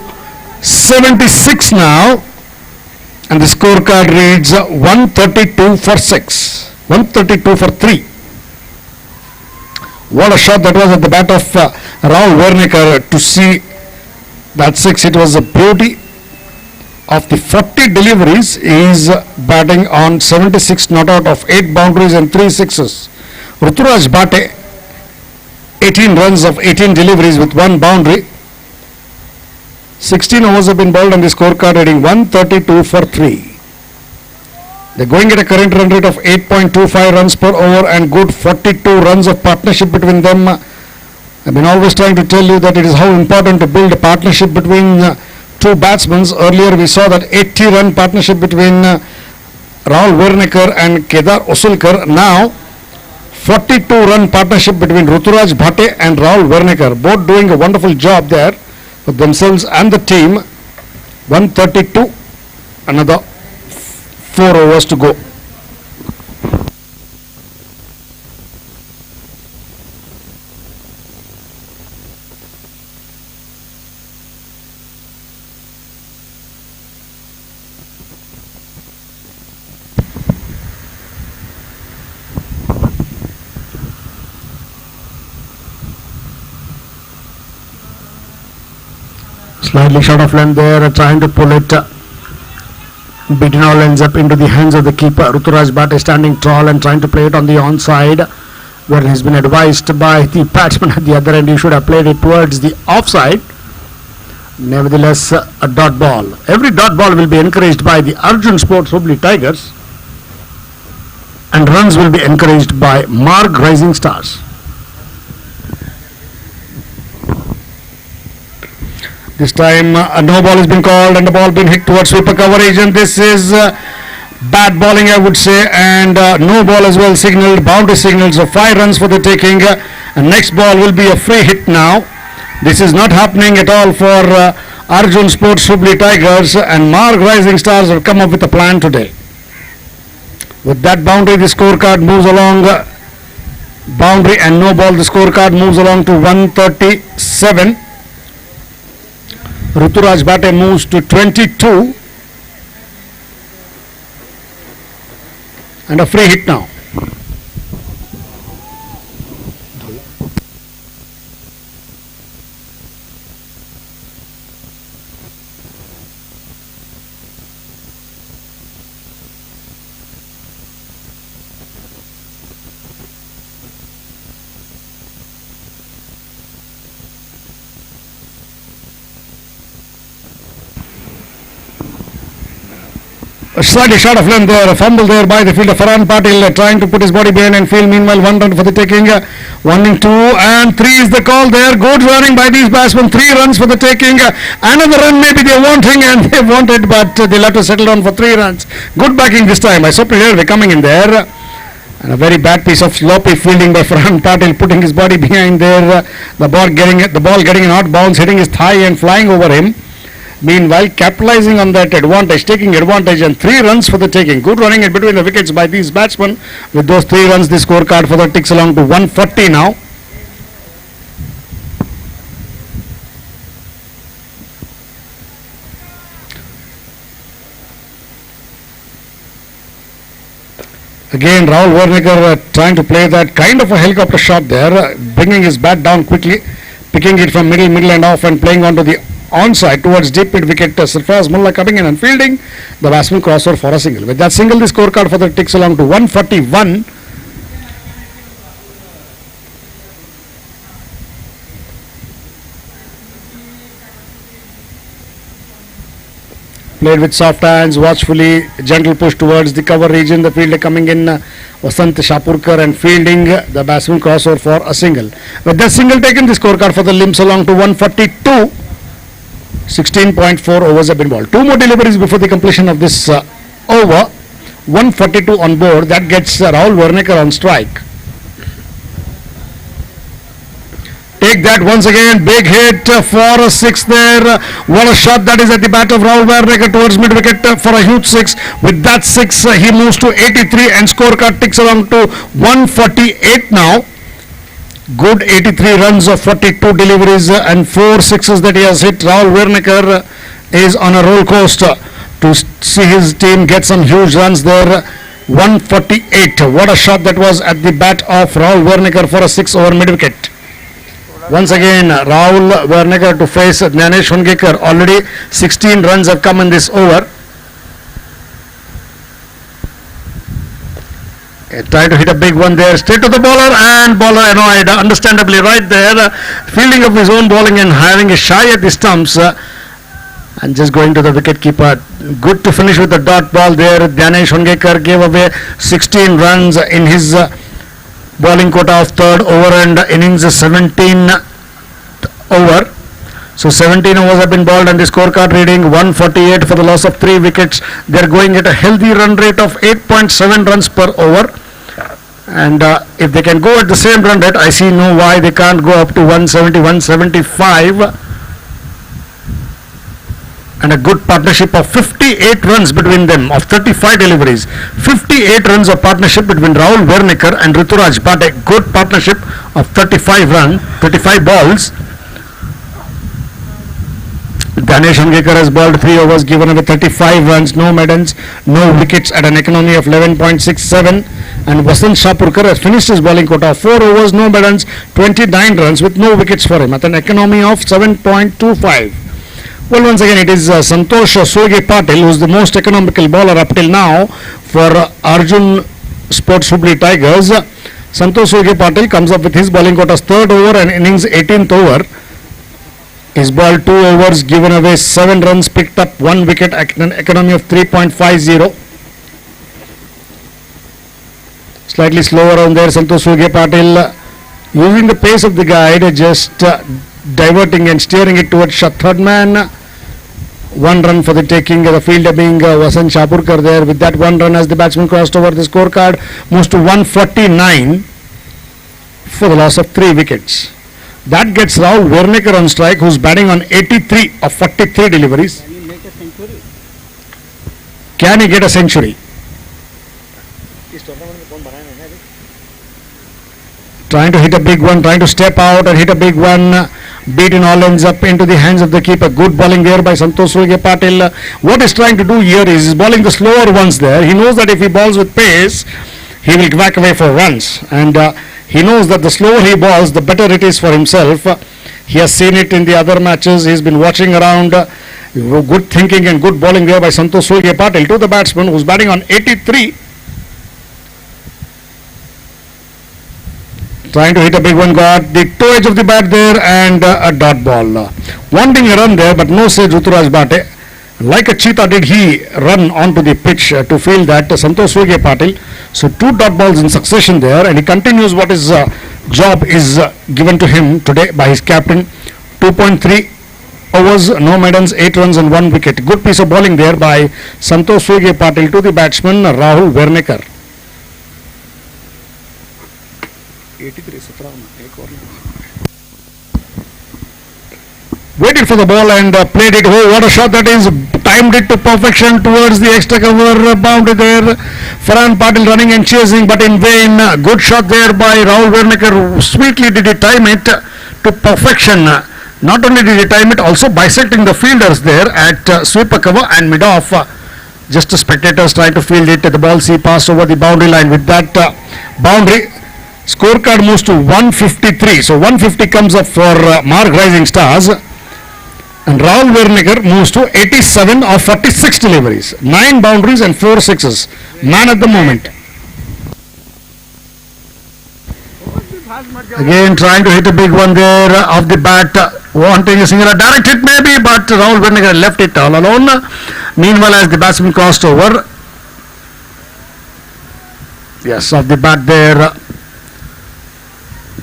76 now. And the scorecard reads 132 for 6, 132 for 3. What a shot that was at the bat of Rahul Wernicker to see that 6. It was a beauty. Of the 40 deliveries, he is batting on 76 not out of 8 boundaries and 3 sixes. Ruturaj Bate, 18 runs of 18 deliveries with 1 boundary. 16 overs have been bowled and the scorecard reading 132 for 3. They're going at a current run rate of 8.25 runs per over and good 42 runs of partnership between them. I've been always trying to tell you that it is how important to build a partnership between 2 batsmen. Earlier we saw that 80-run partnership between Rahul Wernicker and Kedar Usulkar. Now 42-run partnership between Ruturaj Bhate and Rahul Wernicker. Both doing a wonderful job there for themselves and the team. 132, another 4 overs to go. Slightly short of length there, trying to pull it. Beaten all ends up into the hands of the keeper. Ruturaj Bhate standing tall and trying to play it on the onside, where he's been advised by the batsman at the other end he should have played it towards the offside. Nevertheless, a dot ball. Every dot ball will be encouraged by the Arjun Sports Hubli Tigers, and runs will be encouraged by Marg Rising Stars. This time a no ball has been called and the ball been hit towards sweeper coverage, and this is bad bowling, I would say, and no ball as well signalled, boundary signals of 5 runs for the taking, and next ball will be a free hit now. This is not happening at all for Arjun Sports Hubli Tigers, and Marg Rising Stars have come up with a plan today. With that boundary, the scorecard moves along, boundary and no ball, the scorecard moves along to 137. Ruturaj Bhate moves to 22 and a free hit now. A slightly short of length there, a fumble there by the fielder Farhan Patil, trying to put his body behind and field. Meanwhile, 1 run for the taking, 1 and 2 and 3 is the call there. Good running by these batsmen, 3 runs for the taking. Another run maybe they're wanting, and they wanted, but they'll have to settle down for 3 runs. Good backing this time. I saw Player coming in there. And a very bad piece of sloppy fielding by Farhan Patil, putting his body behind there. The ball getting an odd bounce, hitting his thigh and flying over him. Meanwhile, capitalizing on that advantage, taking advantage, and 3 runs for the taking. Good running in between the wickets by these batsmen. With those 3 runs, the scorecard for the ticks along to 140 now. Again, Rahul Wernicker trying to play that kind of a helicopter shot there, bringing his bat down quickly, picking it from middle and off and playing onto the onside towards deep mid wicket. Sarfraz Mullah coming in and fielding. The batsman crossover for a single. With that single, the scorecard for the ticks along to 141. Played with soft hands, watchfully, gentle push towards the cover region. The fielder coming in, Vasant Shapurkar, and fielding. The batsman crossover for a single. With that single taken, the scorecard for the limbs along to 142. 16.4 overs have been bowled. Two more deliveries before the completion of this over. 142 on board. That gets Rahul Warnekar on strike. Take that once again, big hit for a six there. What a shot that is at the bat of Rahul Warnekar towards mid wicket for a huge six. With that six, he moves to 83 and scorecard ticks along to 148 now. Good 83 runs of 42 deliveries and 4 sixes that he has hit. Rahul Warnekar is on a roller coaster to see his team get some huge runs there. 148. What a shot that was at the bat of Rahul Warnekar for a 6 over mid wicket. Once again, Rahul Warnekar to face Jnanesh Hungekar. Already 16 runs have come in this over. Try to hit a big one there, straight to the bowler, and bowler annoyed, understandably right there. Fielding of his own bowling and having a shy at the stumps and just going to the wicket keeper. Good to finish with the dot ball there. Jnanesh Hungekar gave away 16 runs in his bowling quota of third over and innings 17 over. So 17 overs have been bowled and the scorecard reading 148 for the loss of 3 wickets. They are going at a healthy run rate of 8.7 runs per over. And if they can go at the same run rate, I see no why they can't go up to 170, 175. And a good partnership of 58 runs between them of 35 deliveries. 58 runs of partnership between Rahul Warnekar and Rituraj Bhatt. A good partnership of 35 balls. Jnanesh Hungekar has bowled 3 overs, given away 35 runs, no maidens, no wickets at an economy of 11.67. And Vasant Shapurkar has finished his bowling quota of 4 overs, no maidens, 29 runs with no wickets for him at an economy of 7.25. Well, once again, it is Santosh Soge Patil who is the most economical bowler up till now for Arjun Sports Hubli Tigers. Santosh Soge Patil comes up with his bowling quota's third over and innings 18th over. He's bowled 2 overs, given away 7 runs, picked up 1 wicket at an economy of 3.50. Slightly slower on there, Santosh Soge Patil using the pace of the guide, just diverting and steering it towards third man. 1 run for the taking, the fielder being Vasant Shapurkar there. With that 1 run as the batsman crossed over, the scorecard moves to 149 for the loss of 3 wickets. That gets Rahul Warnekar on strike, who's batting on 83 of 43 deliveries. Can he make a century? Can he get a century? Trying to hit a big one, trying to step out and hit a big one. Beaten all ends up into the hands of the keeper. Good bowling there by Santosh Soge Patil. What he's trying to do here is he's bowling the slower ones there. He knows that if he bowls with pace, he will whack away for runs. And he knows that the slower he bowls, the better it is for himself. He has seen it in the other matches. He's been watching around. Good thinking and good bowling there by Santosh Soge Patil to the batsman who's batting on 83. Trying to hit a big one, got the toe edge of the bat there and a dot ball. Wanting a run there, but no sage Rituraj Bhatt. Like a cheetah did he run onto the pitch to field that Santosh Soge Patil. So 2 dot balls in succession there, and he continues what his job is given to him today by his captain. 2.3 overs, no maidens, 8 runs and 1 wicket. Good piece of bowling there by Santosh Soge Patil to the batsman Rahul Warnekar. 83 waited for the ball and played it. Oh, what a shot that is. Timed it to perfection towards the extra cover boundary there. Farhan Patil running and chasing, but in vain. Good shot there by Rahul Warnekar. Sweetly did he time it to perfection. Not only did he time it, also bisecting the fielders there at sweeper cover and mid-off. Just the spectators trying to field it. The ball passed over the boundary line. With that boundary, scorecard moves to 153. So 150 comes up for Mark Rising Stars. And Rahul Wernicker moves to 87 of 46 deliveries. 9 boundaries and 4 sixes. Man at the moment. Again trying to hit a big one there off the bat. Wanting a single direct hit maybe, but Rahul Wernicker left it all alone. Meanwhile, as the batsman crossed over. Yes, off the bat there.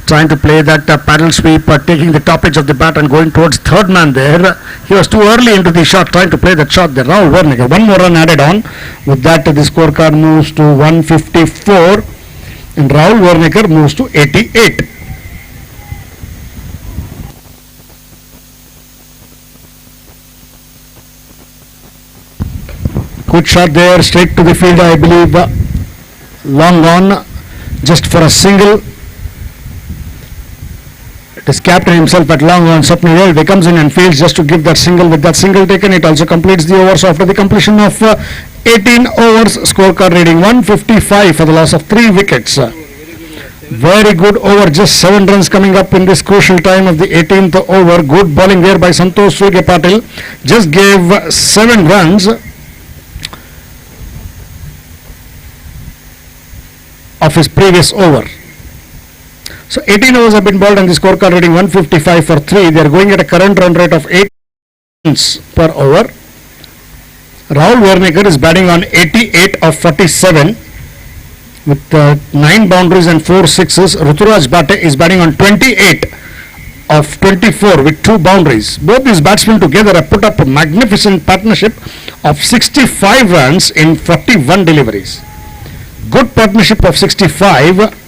Trying to play that paddle sweep, taking the top edge of the bat and going towards third man there. He was too early into the shot, trying to play that shot there. Rahul Wernicker, one more run added on. With that, the scorecard moves to 154 and Rahul Wernicker moves to 88. Good shot there, straight to the field, I believe. Long on, just for a single. His captain himself at long on, Swapnil Yadav comes in and fields just to give that single. With that single taken, it also completes the overs after the completion of 18 overs. Scorecard reading 155 for the loss of 3 wickets. Very good over, just 7 runs coming up in this crucial time of the 18th over. Good bowling there by Santosh Patil. Just gave 7 runs of his previous over. So 18 overs have been bowled and the scorecard reading 155 for 3. They are going at a current run rate of 8 runs per over. Rahul Wernicker is batting on 88 of 47 with 9 boundaries and 4 sixes. Ruturaj Bhatte is batting on 28 of 24 with 2 boundaries. Both these batsmen together have put up a magnificent partnership of 65 runs in 41 deliveries. Good partnership of 65.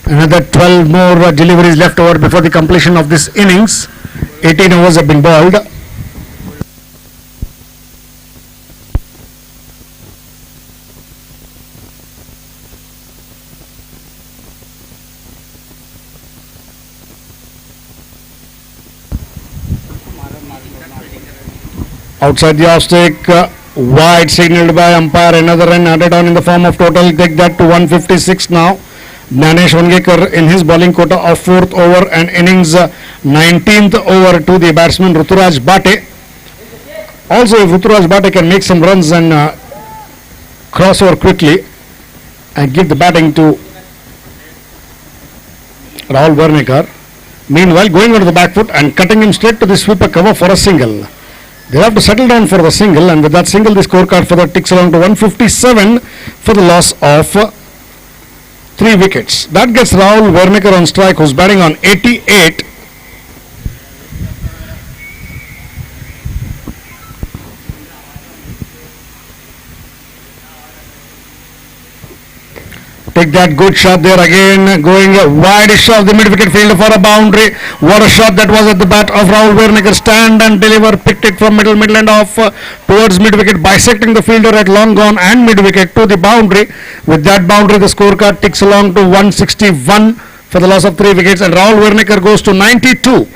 Another 12 more deliveries left over before the completion of this innings. 18 overs have been bowled. Outside the off stick, wide signaled by umpire. Another run added on in the form of total. Take that to 156 now. Gyanesh Wangekar in his bowling quota of 4th over and innings 19th over to the batsman Ruturaj Bhatte. Also, if Ruturaj Bhatte can make some runs and cross over quickly and give the batting to Rahul Wernicker. Meanwhile, going onto the back foot and cutting him straight to the sweeper cover for a single. They have to settle down for the single, and with that single, the scorecard for that ticks along to 157 for the loss of 3 wickets. That gets Rahul Wernicker on strike, who's batting on 88. Take that good shot there again, going wide of the mid-wicket fielder for a boundary. What a shot that was at the bat of Rahul Wernicker. Stand and deliver, picked it from middle and off towards mid-wicket, bisecting the fielder at long on and mid-wicket to the boundary. With that boundary, the scorecard ticks along to 161 for the loss of 3 wickets, and Rahul Wernicker goes to 92.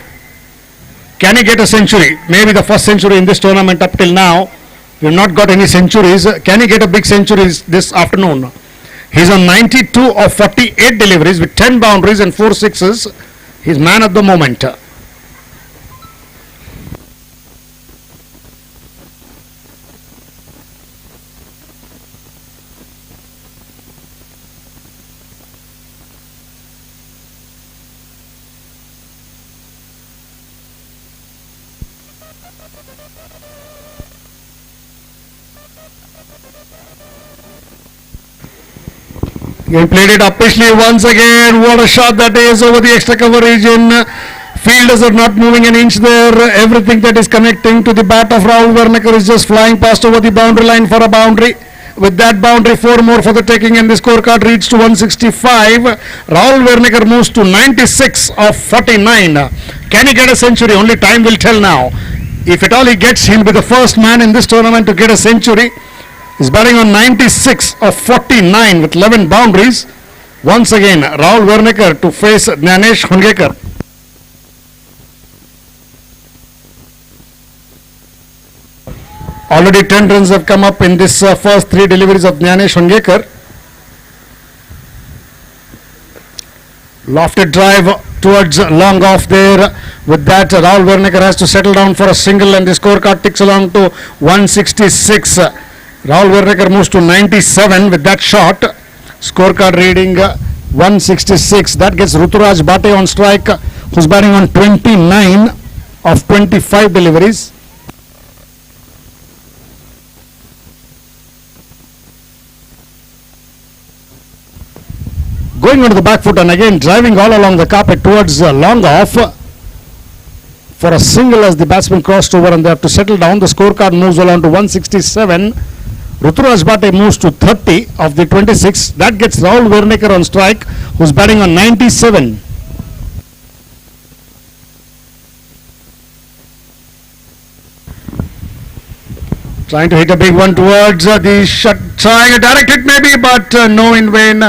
Can he get a century? Maybe the first century in this tournament up till now. We have not got any centuries. Can he get a big century this afternoon? He's on 92 of 48 deliveries with 10 boundaries and 4 sixes. He's man of the moment. He played it uppishly once again. What a shot that is over the extra cover region. Fielders are not moving an inch there. Everything that is connecting to the bat of Rahul Wernicker is just flying past over the boundary line for a boundary. With that boundary, 4 more for the taking, and the scorecard reads to 165. Rahul Wernicker moves to 96 of 49. Can he get a century? Only time will tell now. If at all he gets, he'll be the first man in this tournament to get a century. He's batting on 96 of 49 with 11 boundaries. Once again, Rahul Wernicker to face Gyanesh Wangekar. Already 10 runs have come up in this first 3 deliveries of Gyanesh Wangekar. Lofted drive towards long off there. With that, Rahul Wernicker has to settle down for a single and the scorecard ticks along to 166. Rahul Wernicker moves to 97 with that shot. Scorecard reading 166. That gets Ruturaj Bate on strike, who's batting on 29 of 25 deliveries. Going onto the back foot and again driving all along the carpet towards long off for a single as the batsman crossed over and they have to settle down. The scorecard moves along to 167. Ruturaj Bate moves to 30 of the 26. That gets Rahul Wernicker on strike, who's batting on 97. Trying to hit a big one towards the shot, trying a direct hit maybe, but no, in vain.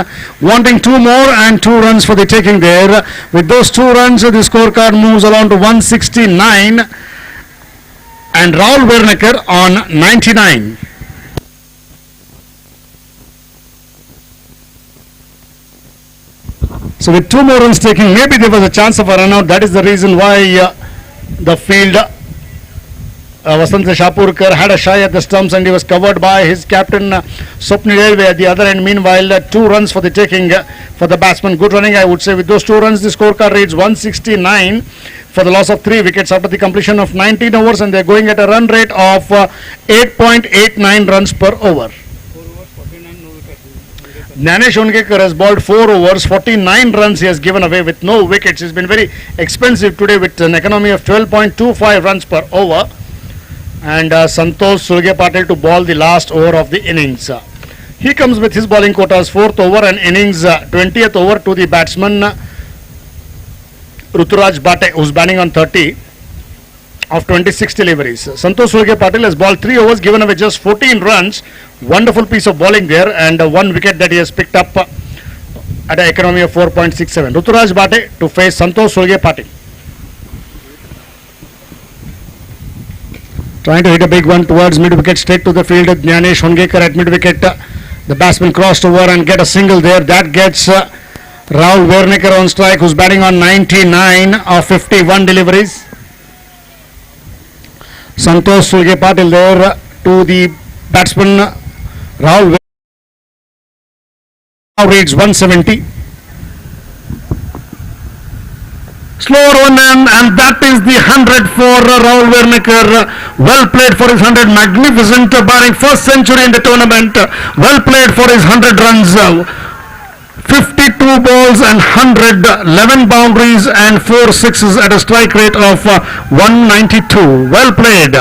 Wanting two more and 2 runs for the taking there. With those 2 runs, the scorecard moves along to 169 and Rahul Wernicker on 99. So with 2 more runs taking, maybe there was a chance of a run out. That is the reason why the field, Vasant Shapurkar had a shy at the stumps and he was covered by his captain Swapnil Elve at the other end. Meanwhile, 2 runs for the taking for the batsman. Good running, I would say. With those 2 runs, the scorecard reads 169 for the loss of 3 wickets after the completion of 19 overs, and they're going at a run rate of 8.89 runs per over. Jnanesh Ongekar has bowled 4 overs, 49 runs he has given away with no wickets. He's been very expensive today with an economy of 12.25 runs per over. And Santosh Patil to bowl the last over of the innings. He comes with his bowling quotas, 4th over and innings 20th over to the batsman Ruturaj Bate, who's batting on 30 of 26 deliveries. Santosh Patil has bowled 3 overs, given away just 14 runs. Wonderful piece of bowling there, and 1 wicket that he has picked up at an economy of 4.67. Ruturaj Bate to face Santosh Patil. Trying to hit a big one towards mid-wicket, straight to the field. Jnanesh Ongekar at mid-wicket. The batsman crossed over and get a single there. That gets Rahul Wernicker on strike, who's batting on 99 of 51 deliveries. Santosh Patil there to the batsman Rahul Wernicker. Now reads 170. Slower one, and that is the 100 for Rahul Wernicker. Well played for his 100. Magnificent batting, first century in the tournament. Well played for his 100 runs. 52 balls and 100, 11 boundaries and 4 sixes at a strike rate of 192. Well played.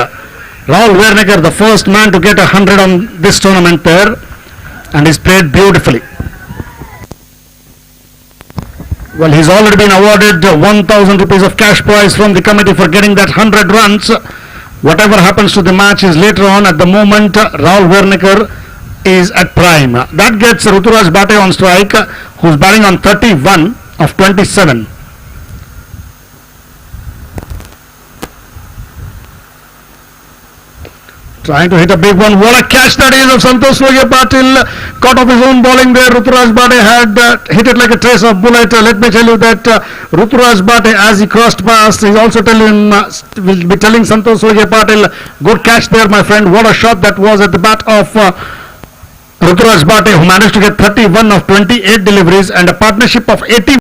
Rahul Wernicker, the first man to get 100 on this tournament there, and he's played beautifully. Well, he's already been awarded 1,000 rupees of cash prize from the committee for getting that 100 runs. Whatever happens to the match is later on. At the moment, Rahul Wernicker is at prime. That gets Ruturaj Bate on strike, who's batting on 31 of 27. Trying to hit a big one. What a catch that is of Santosh Patil. Caught off his own bowling there. Ruturaj Bate had hit it like a trace of bullet. Let me tell you that Ruturaj Bate, as he crossed past, he's also will be telling Santosh Patil, good catch there, my friend. What a shot that was at the bat of Ruturaj Bate, who managed to get 31 of 28 deliveries and a partnership of 80.